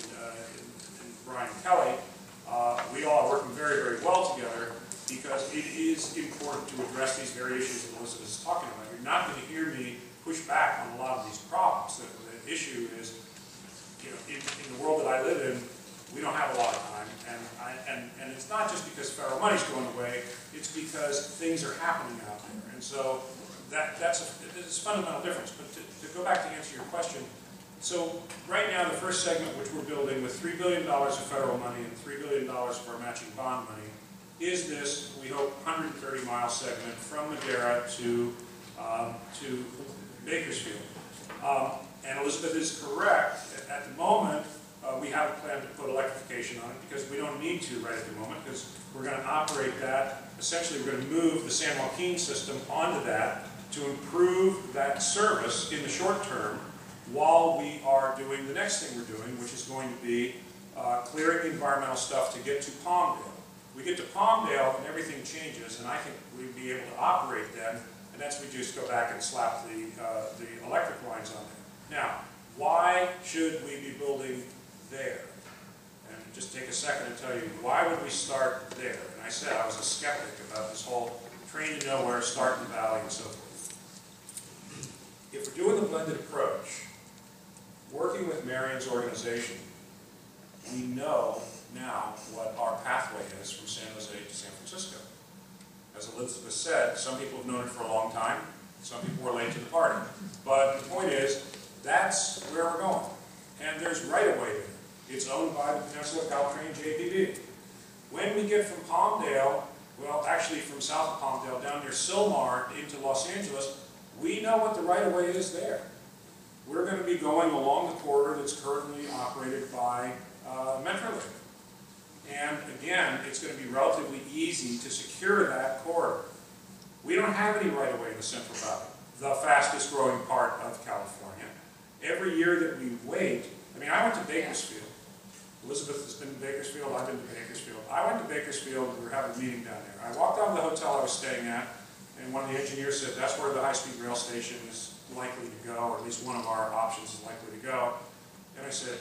Brian Kelly. We all are working very, very well together because it is important to address these very issues that Elizabeth is talking about. You're not going to hear me push back on a lot of these problems. The issue is, you know, in the world that I live in, we don't have a lot of time, and it's not just because federal money's going away, it's because things are happening out there. And so that's a fundamental difference. But to go back to answer your question, so right now the first segment, which we're building with $3 billion of federal money and $3 billion of our matching bond money, is this, we hope, 130-mile segment from Madera to Bakersfield. And Elizabeth is correct. At the moment, we have a plan to put electrification on it because we don't need to right at the moment because we're going to operate that. Essentially, we're going to move the San Joaquin system onto that to improve that service in the short term while we are doing the next thing we're doing, which is going to be clearing environmental stuff to get to Palmdale. We get to Palmdale and everything changes, and I think we'd be able to operate then, and that's we just go back and slap the electric lines on there. Now, why should we be building there? And just take a second to tell you, why would we start there? And I said I was a skeptic about this whole train to nowhere, start in the valley, and so forth. If we're doing the blended approach, working with Marion's organization, we know now what our pathway is from San Jose to San Francisco. As Elizabeth said, some people have known it for a long time, some people were late to the party. But the point is, that's where we're going. And there's right-of-way there. It's owned by the Peninsula Caltrain JPB. When we get from Palmdale, well, actually from south of Palmdale down near Sylmar into Los Angeles, we know what the right-of-way is there. We're going to be going along the corridor that's currently operated by Metrolink. And again, it's going to be relatively easy to secure that corridor. We don't have any right-of-way in the Central Valley, the fastest growing part of California. Every year that we wait, I mean, I went to Bakersfield. Elizabeth has been to Bakersfield, I've been to Bakersfield. I went to Bakersfield, we were having a meeting down there. I walked down to the hotel I was staying at, and one of the engineers said, that's where the high-speed rail station is likely to go, or at least one of our options is likely to go. And I said,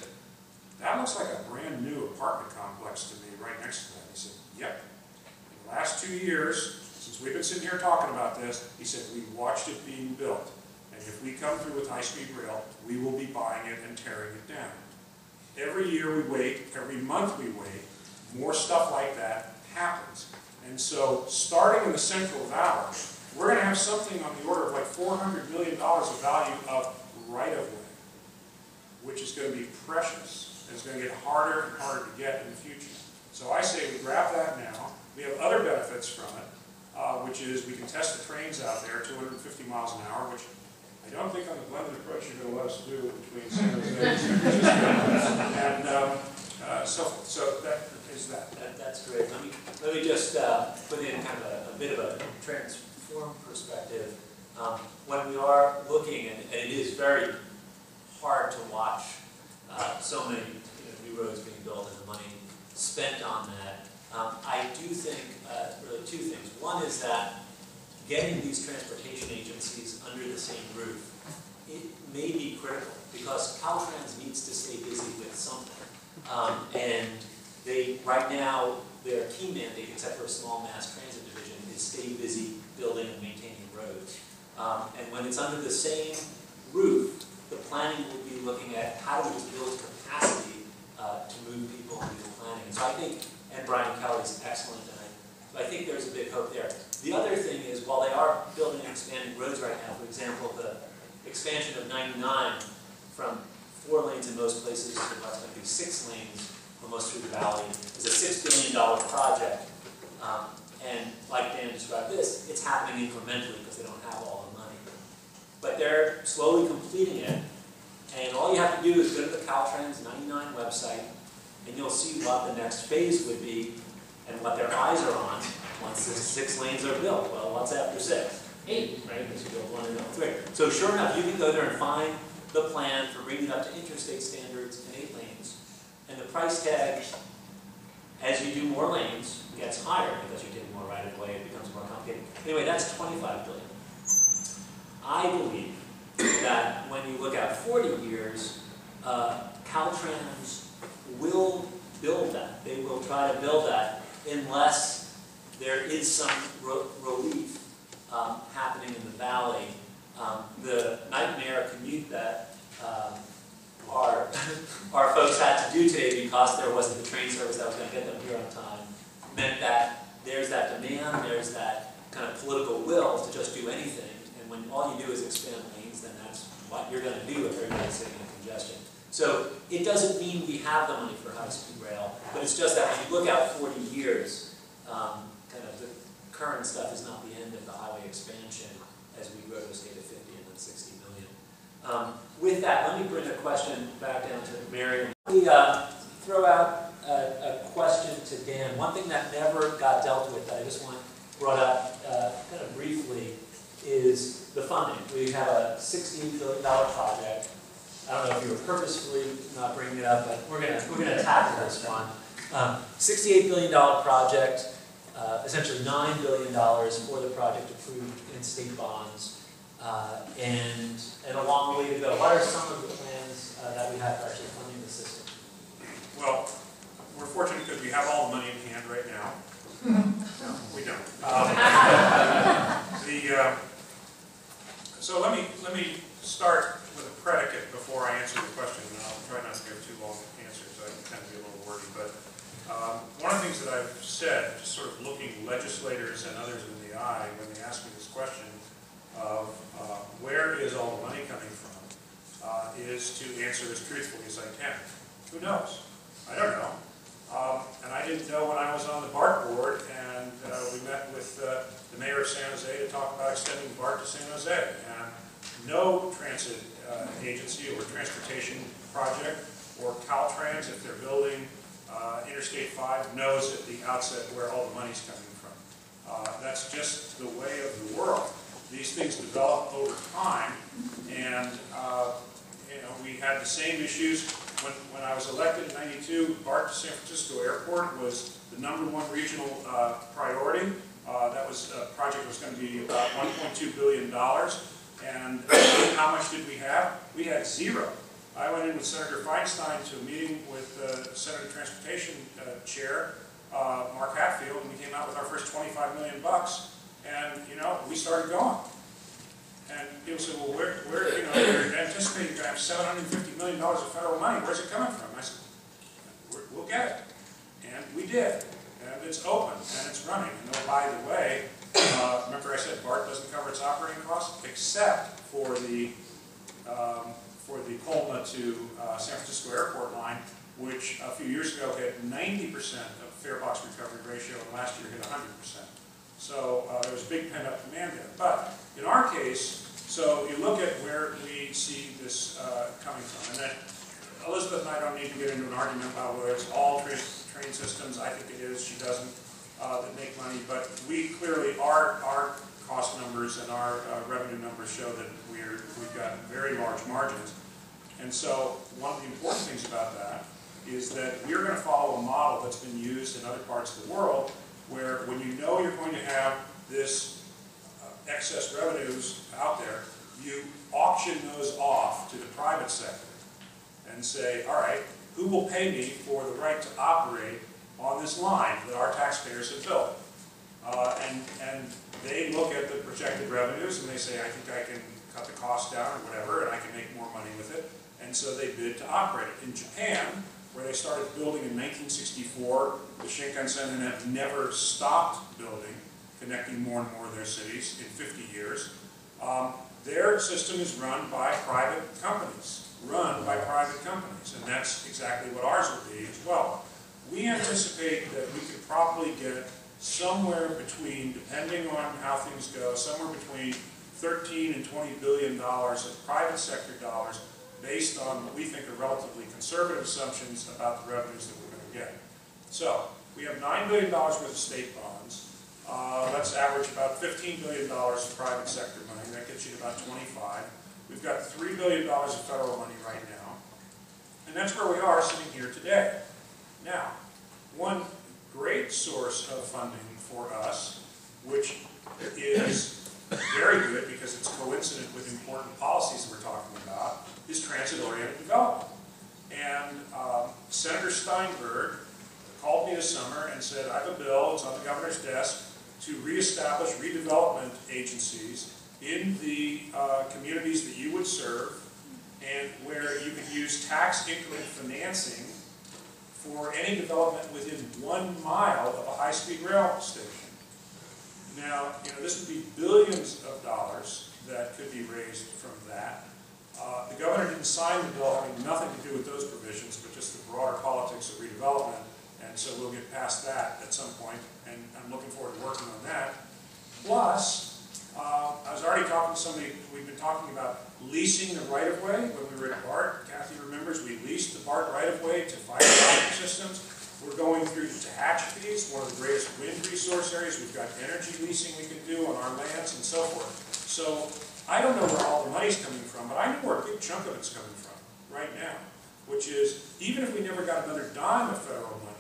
that looks like a brand new apartment complex to me right next to that. He said, yep. In the last 2 years, since we've been sitting here talking about this, he said, we watched it being built. And if we come through with high-speed rail, we will be buying it and tearing it down. Every year we wait, every month we wait, more stuff like that happens. And so, starting in the Central Valley, we're going to have something on the order of like $400 million of value of right-of-way, which is going to be precious. And it's going to get harder and harder to get in the future. So I say we grab that now. We have other benefits from it, which is we can test the trains out there 250 miles an hour, which I don't think on the blended approach you're going to let us do between San Jose and San Francisco. And so forth. So that is that. That's great. Let me just put in kind of a bit of a transform perspective. When we are looking, and it is very hard to watch so many new roads being built and the money spent on that, I do think really two things. One is that getting these transportation agencies under the same roof, it may be critical because Caltrans needs to stay busy with something. And they, right now, their key mandate, except for a small mass transit division, is stay busy building and maintaining roads. And when it's under the same roof, the planning will be looking at how do we build capacity to move people and do planning. And so I think, and Brian Kelly's excellent, and I think there's a big hope there. The other thing is, while they are building and expanding roads right now, for example, the expansion of 99 from 4 lanes in most places to what's going to be 6 lanes almost through the valley is a $6 billion project. And like Dan described this, it's happening incrementally because they don't have all the money. But they're slowly completing it. And all you have to do is go to the Caltrans 99 website, and you'll see what the next phase would be and what their eyes are on once the 6 lanes are built. Well, what's after 6? 8, right? Because you build one and That's right. So sure enough, you can go there and find the plan for bringing it up to interstate standards in 8 lanes. And the price tag, as you do more lanes, gets higher because you're getting more right of way, it becomes more complicated. Anyway, that's 25 billion. I believe that when you look at 40 years, Caltrans will build that. They will try to build that unless there is some relief happening in the valley. The nightmare commute that our folks had to do today because there wasn't the train service that was going to get them here on time meant that there's that demand, there's that kind of political will to just do anything. And when all you do is expand lanes, then that's what you're going to do if everybody's sitting in congestion. So it doesn't mean we have the money for high-speed rail, but it's just that when you look out 40 years, kind of the current stuff is not the end of the highway expansion as we grow to a state of 50 and then 60 million. With that, let me bring a question back down to Mary. Let me throw out a question to Dan. One thing that never got dealt with that I just want brought up kind of briefly is the funding. We have a $68 billion project. I don't know if you were purposefully not bringing it up, but we're gonna tackle this one. $68 billion project, essentially $9 billion for the project approved in state bonds, and a long way to go. What are some of the plans that we have for actually funding the system? Well, we're fortunate because we have all the money in hand right now. No, we don't. So let me start with a predicate before I answer the question, and I'll try not to give too long answers. I tend to be a little wordy, but one of the things that I've said, just sort of looking legislators and others in the eye when they ask me this question of where is all the money coming from, is to answer as truthfully as I can. Who knows? I don't know. And I didn't know when I was on the BART board, and we met with the mayor of San Jose to talk about extending BART to San Jose. And no transit agency or transportation project or Caltrans, if they're building Interstate 5, knows at the outset where all the money's coming from. That's just the way of the world. These things develop over time, and we had the same issues when I was elected in '92. BART to San Francisco Airport was the #1 regional priority. That was a project that was going to be about $1.2 billion. And how much did we have? We had zero. I went in with Senator Feinstein to a meeting with Senate Transportation Chair, Mark Hatfield, and we came out with our first $25 million. And, we started going. And people said, well, we're anticipating to have $750 million of federal money. Where's it coming from? I said, we'll get it. And we did. And it's open, and it's running. And oh, by the way, remember I said BART doesn't cover its operating costs, except for the Colma to San Francisco Airport line, which a few years ago hit 90% of fare box recovery ratio, and last year hit 100%. So there was big pent-up demand there. But in our case, so you look at where we see this coming from, and then Elizabeth and I don't need to get into an argument about whether it's all train systems. I think it is. She doesn't. That make money, but we clearly, our cost numbers and our revenue numbers show that we've got very large margins. And so one of the important things about that is that we're going to follow a model that's been used in other parts of the world, where when you know you're going to have this excess revenues out there, you auction those off to the private sector and say, all right, who will pay me for the right to operate on this line that our taxpayers have built? And they look at the projected revenues and they say, I think I can cut the cost down or whatever, and I can make more money with it. And so they bid to operate it. In Japan, where they started building in 1964, the Shinkansen, and have never stopped building, connecting more and more of their cities in 50 years, their system is run by private companies. And that's exactly what ours will be as well. We anticipate that we could probably get somewhere between, depending on how things go, somewhere between $13 and $20 billion of private sector dollars based on what we think are relatively conservative assumptions about the revenues that we're going to get. So we have $9 billion worth of state bonds. Let's average about $15 billion of private sector money. That gets you to about 25. We've got $3 billion of federal money right now. And that's where we are sitting here today. Now, one great source of funding for us, which is very good because it's coincident with important policies that we're talking about, is transit-oriented development. And Senator Steinberg called me this summer and said, I have a bill, it's on the governor's desk, to reestablish redevelopment agencies in the communities that you would serve, and where you could use tax increment financing for any development within 1 mile of a high-speed rail station. Now, this would be billions of dollars that could be raised from that. The governor didn't sign the bill having nothing to do with those provisions, but just the broader politics of redevelopment, and so we'll get past that at some point, and I'm looking forward to working on that. Plus, I was already talking to somebody, we've been talking about leasing the right-of-way. When we were at BART, Kathy remembers, we leased the BART right-of-way to fiber optic systems. We're going through Tehachapi, it's one of the greatest wind resource areas. We've got energy leasing we can do on our lands and so forth. So I don't know where all the money's coming from, but I know where a big chunk of it's coming from right now, which is, even if we never got another dime of federal money,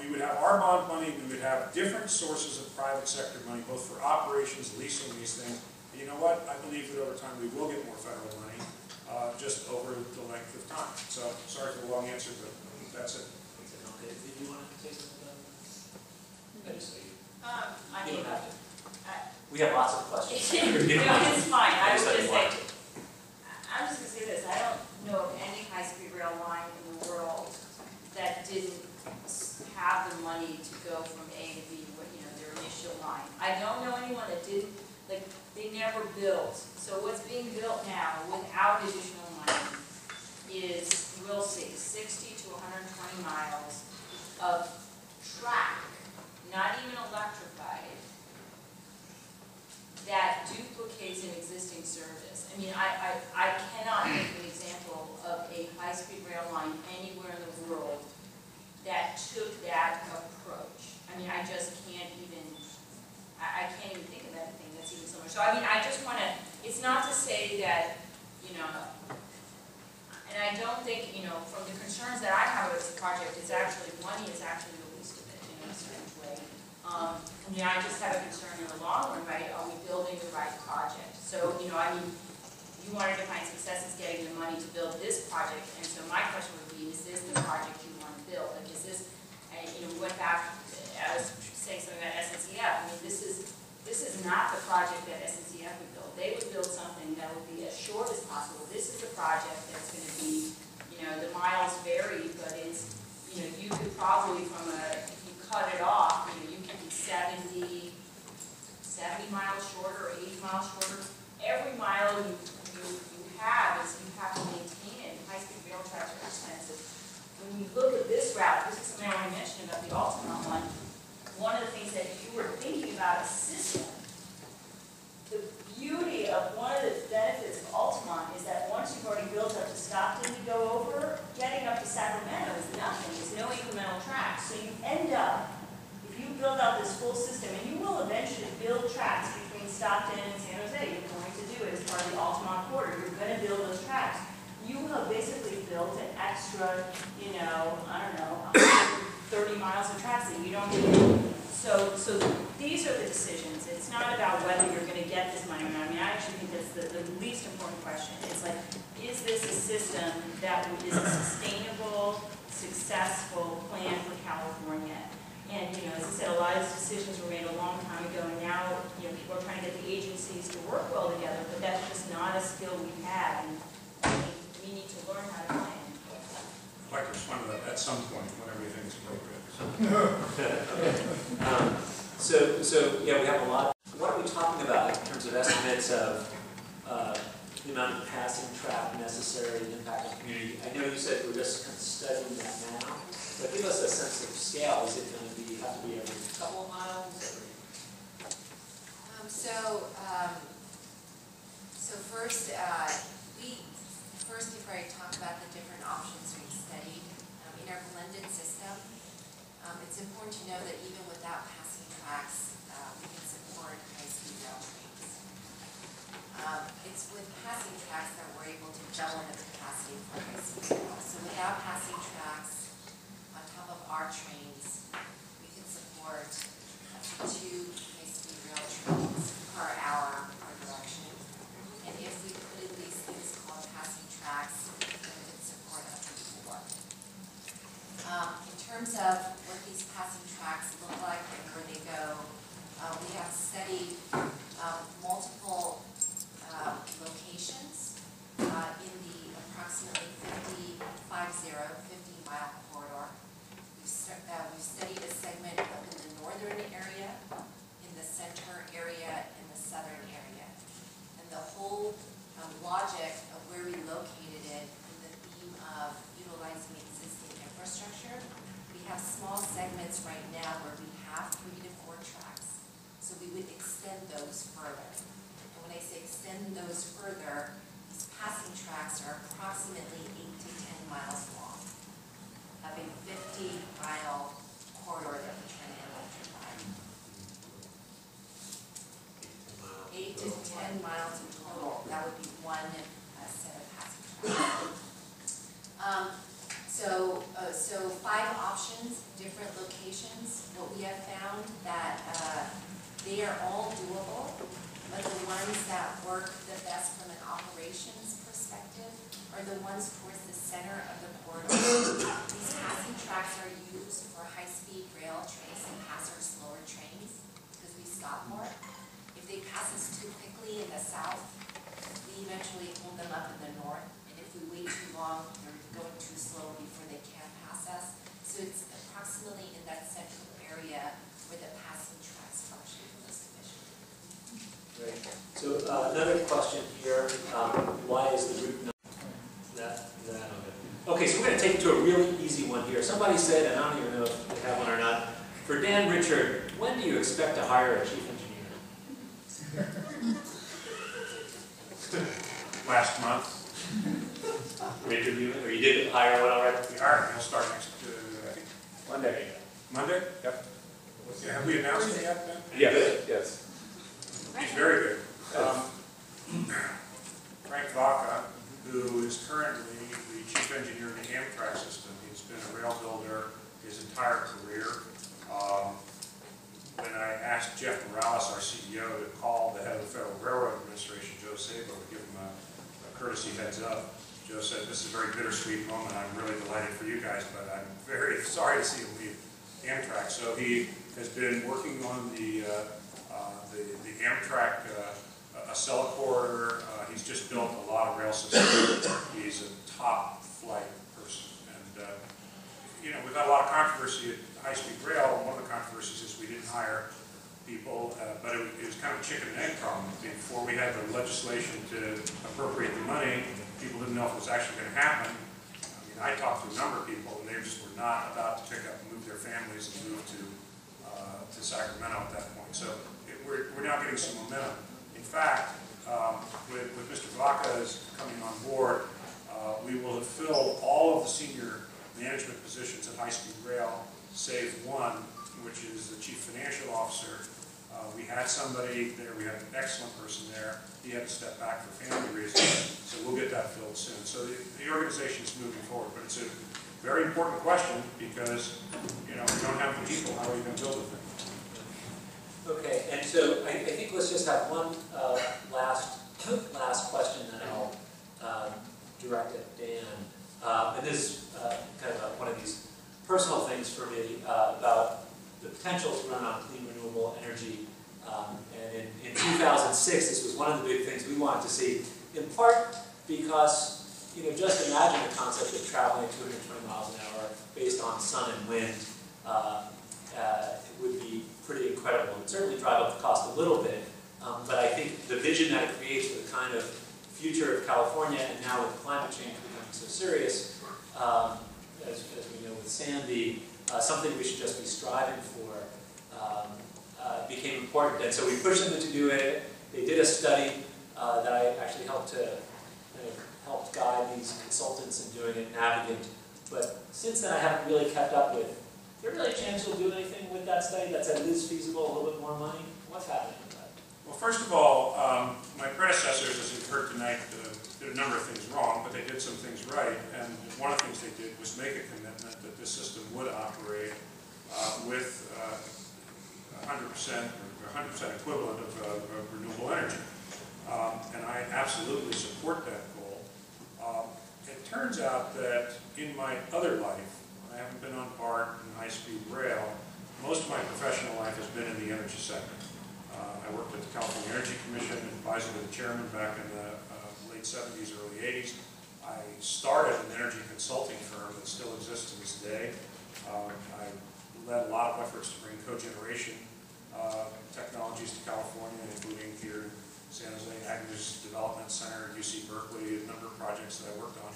we would have our bond money, we would have different sources of private sector money, both for operations, leasing these things. And you know what? I believe that over time we will get more federal money, just over the length of time. So, sorry for the long answer, but that's it. Okay, did you want to say something about that? I just say you. I You mean, don't have to. We have lots of questions. it's fine, I was just just want saying, I'm just gonna say this, I don't know of any high-speed rail line in the world that didn't have the money to go from A to B, their initial line. I don't know anyone that didn't, like, they never built. So what's being built now, without additional money, is, we'll see, 60 to 120 miles of track, not even electrified, that duplicates an existing service. I mean, I cannot think of an example of a high-speed rail line anywhere in the world that took that approach. I mean, I just can't even, I can't even think of anything that's even similar. So, I mean, I just want to, it's not to say that, and I don't think, from the concerns that I have with this project, it's actually, money is actually the least of it, in a certain way. I just have a concern in the long run, right? Are we building the right project? So, I mean, you wanted to find successes getting the money to build this project, and so my question would be, is this the project you want to build? Like, is this, we went back, I was saying something about SNCF. I mean, this is not the project that SNCF would build. They would build something that would be as short as possible. This is the project that's going to be, the miles vary, but it's, you could probably if you cut it off, you can be 70 miles shorter or 80 miles shorter. Every mile you have is you have to maintain it. High-speed rail tracks are expensive. When you look at this route, this is something I want to mention about the Altamont one. One of the things that you were thinking about is system. The beauty of one of the benefits of Altamont is that once you've already built up to Stockton to go over, getting up to Sacramento is nothing. It's no incremental tracks. So you end up, if you build out this full system, and you will eventually build tracks between Stockton and San Jose, you're going to do it as part of the Altamont corridor. You're going to build those tracks. You have basically built an extra, I don't know, 130 miles of tracks that you don't need. So these are the decisions. It's not about whether you're going to get this money or not. I mean, I actually think that's the least important question. It's like, is this a system that is a sustainable, successful plan for California? And, as I said, a lot of these decisions were made a long time ago, and now, people are trying to get the agencies to work well together, but that's just not a skill we've had, and we need to learn how to plan. I'd like to respond to that at some point, whenever you think it's appropriate. So yeah, we have a lot. What are we talking about in terms of estimates of the amount of passing traffic necessary to impact the community? I know you said we're just kind of studying that now, but give us a sense of scale. Is it going to have to be every couple of miles? So first, before I talk about the different options we studied, in our blended system, It's important to know that even without passing tracks, we can support high-speed rail trains. It's with passing tracks that we're able to double the capacity for high-speed rail. So without passing tracks on top of our trains, we can support up to 2 high-speed rail trains per hour per direction. And if we put in these things called passing tracks, then we can support up to 4. In terms of what these passing tracks look like and where they go, we have studied multiple locations in the approximately 50-mile corridor. We've studied a segment up in the northern area, in the center area, and the southern area. And the whole logic of where we located it in the theme of utilizing existing infrastructure, we have small segments right now where we have 3 to 4 tracks. So we would extend those further. And when I say extend those further, these passing tracks are approximately 8 to 10 miles long of a 50-mile corridor that we're trying to electrify. 8 to 10 miles in total, that would be one set of passing tracks. So 5 options, different locations. What we have found that they are all doable, but the ones that work the best from an operations perspective are the ones towards the center of the corridor. These passing tracks are used for high-speed rail trains and pass our slower trains because we stop more. If they pass us too quickly in the south, we eventually hold them up in the north. And if we wait too long, they're going too slow before they can pass us. So it's approximately in that central area where the passing tracks function most efficiently. Great. So another question here, why is the route not that? Okay, so we're going to take it to a really easy one here. Somebody said, and I don't even know if they have one or not, for Dan Richard, when do you expect to hire a chief engineer? Last month, Or you did hire one already? we hired him. He'll start next, I think, Monday. Monday? Yep. Yeah, have we announced it yet, Ben? Yes. He's very good. Frank Vaca, who is currently the chief engineer of the Amtrak system. He's been a rail builder his entire career. When I asked Jeff Morales, our CEO, to call the head of the Federal Railroad Administration, Joe Sabo, to give him a courtesy heads up, Joe said, "This is a very bittersweet moment. I'm really delighted for you guys, but I'm very sorry to see him leave Amtrak." So he has been working on the Amtrak Acela corridor. He's just built a lot of rail systems. He's a top flight person. And, we've had a lot of controversy at high-speed rail. One of the controversies is we didn't hire people, but it was kind of a chicken and egg problem. Before we had the legislation to appropriate the money, people didn't know if it was actually going to happen. I talked to a number of people, and they just were not about to pick up and move their families and move to Sacramento at that point. So we're now getting some momentum. In fact, with Mr. Vaca's coming on board, we will have filled all of the senior management positions at high-speed rail, save one, which is the chief financial officer. We had somebody there, we had an excellent person there. He had to step back for family reasons, so we'll get that filled soon. So the organization is moving forward, but it's a very important question because, we don't have the people, how are you going to build the thing? Okay, and so I think let's just have one last question that I'll direct at Dan. And this is kind of one of these personal things for me about the potential to run on clean renewable energy. And in 2006, this was one of the big things we wanted to see, in part because, just imagine the concept of traveling at 220 miles an hour based on sun and wind. It would be pretty incredible. It would certainly drive up the cost a little bit, but I think the vision that it creates for the kind of future of California, and now with climate change becoming so serious, as we know with Sandy, something we should just be striving for, became important. And so we pushed them to do it. They did a study that I actually helped guide these consultants in doing it, Navigant. But since then, I haven't really kept up with there really a chance you'll do anything with that study that said it is feasible, a little bit more money? What's happening with that? Well, first of all, my predecessors, as you've heard tonight, did a number of things wrong, but they did some things right. And one of the things they did was make a commitment that this system would operate with 100% or 100% equivalent of renewable energy. And I absolutely support that goal. It turns out that in my other life, I haven't been on BART and high-speed rail. Most of my professional life has been in the energy sector. I worked at the California Energy Commission, advising the chairman back in the late 70s, early 80s. I started an energy consulting firm that still exists to this day. I led a lot of efforts to bring cogeneration technologies to California, including here in San Jose, Agnes Development Center, UC Berkeley, a number of projects that I worked on.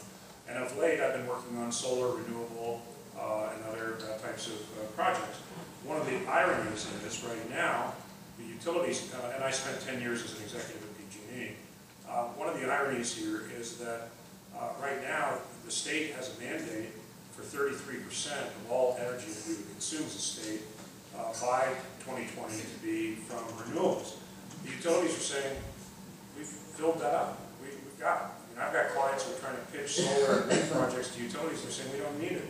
And of late, I've been working on solar, renewable, and other types of projects. One of the ironies in this right now, the utilities, and I spent 10 years as an executive at PG&E, one of the ironies here is that right now, the state has a mandate for 33% of all energy that we would consume as a state by 2020 to be from renewables. The utilities are saying, we've filled that up. We've got it. I mean, I've got clients who are trying to pitch solar and wind projects to utilities. They're saying, we don't need it.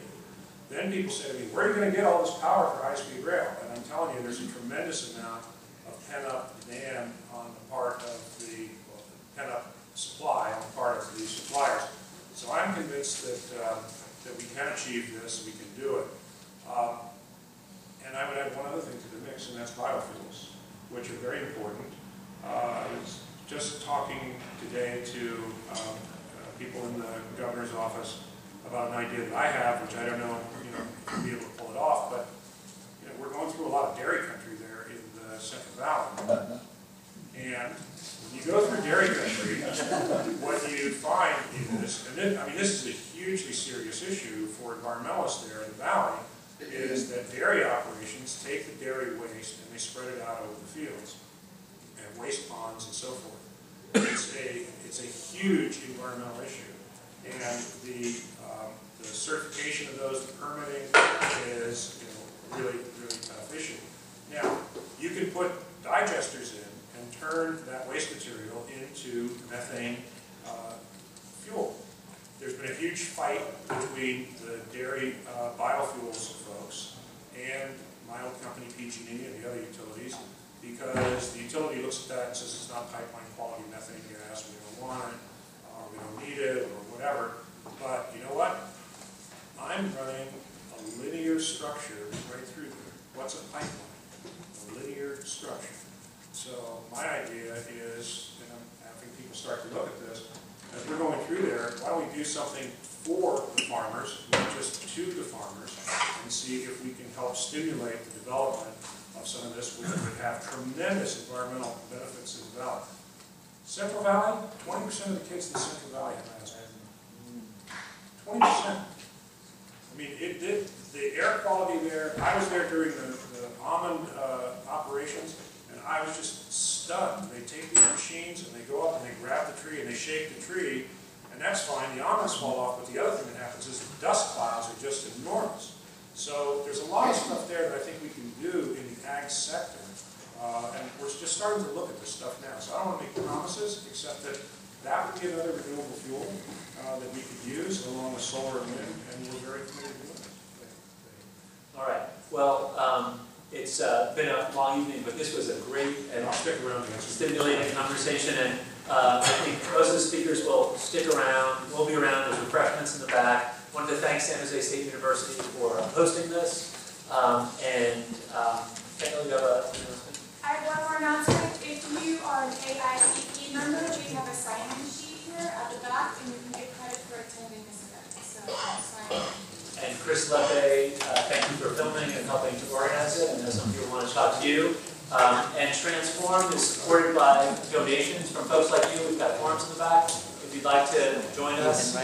Then people say to me, where are you going to get all this power for high-speed rail? And I'm telling you, there's a tremendous amount of pent-up demand on the part of the, pent-up supply on the part of the suppliers. So I'm convinced that we can achieve this, we can do it. And I would add one other thing to the mix, and that's biofuels, which are very important. I was just talking today to people in the governor's office about an idea that I have, which I don't know, if you'll be able to pull it off, but we're going through a lot of dairy country there in the Central Valley. And when you go through dairy country, what you find is, and then, I mean, this is a hugely serious issue for environmentalists there in the valley, is that dairy operations take the dairy waste and they spread it out over the fields and waste ponds and so forth. It's a huge environmental issue, and the certification of those, the permitting is really tough issue. Now, you can put digesters in and turn that waste material into methane fuel. There's been a huge fight between the dairy biofuels folks and my old company PG&E and the other utilities, because the utility looks at that and says it's not pipeline quality methane gas, we don't want it, or we don't need it, or whatever. But you know what? I'm running a linear structure right through there. What's a pipeline? A linear structure. So my idea is, and I'm having people start to look at this, as we're going through there, why don't we do something for the farmers, not just to the farmers, and see if we can help stimulate the development of some of this, which would have tremendous environmental benefits in the valley. Central Valley, 20% of the kids in the Central Valley have asthma. 20%. I mean, the air quality there, I was there during the almond operations, and I was just stunned. They take these machines and they go up and they grab the tree and they shake the tree, and that's fine. The almonds fall off, but the other thing that happens is the dust clouds are just enormous. So there's a lot of stuff there that I think we can do in the ag sector, and we're just starting to look at this stuff now. So I don't want to make promises, except that that would be another renewable fuel that we could use along with solar and wind, and we're very committed to doing it. All right. Well, it's been a long evening, but this was a great and I'll stick around and answer. stimulating conversation, and I think most of the speakers will stick around. We'll be around. There's refreshments in the back. I wanted to thank San Jose State University for hosting this, and Kendall, you have a announcement? I have one more announcement. If you are an AICP member, we have a sign-in sheet here at the back, and you can get credit for attending this event. So sign in. And Chris Lepe, thank you for filming and helping to organize it. I know some people want to talk to you. And Transform is supported by donations from folks like you. We've got forms in the back. If you'd like to join us,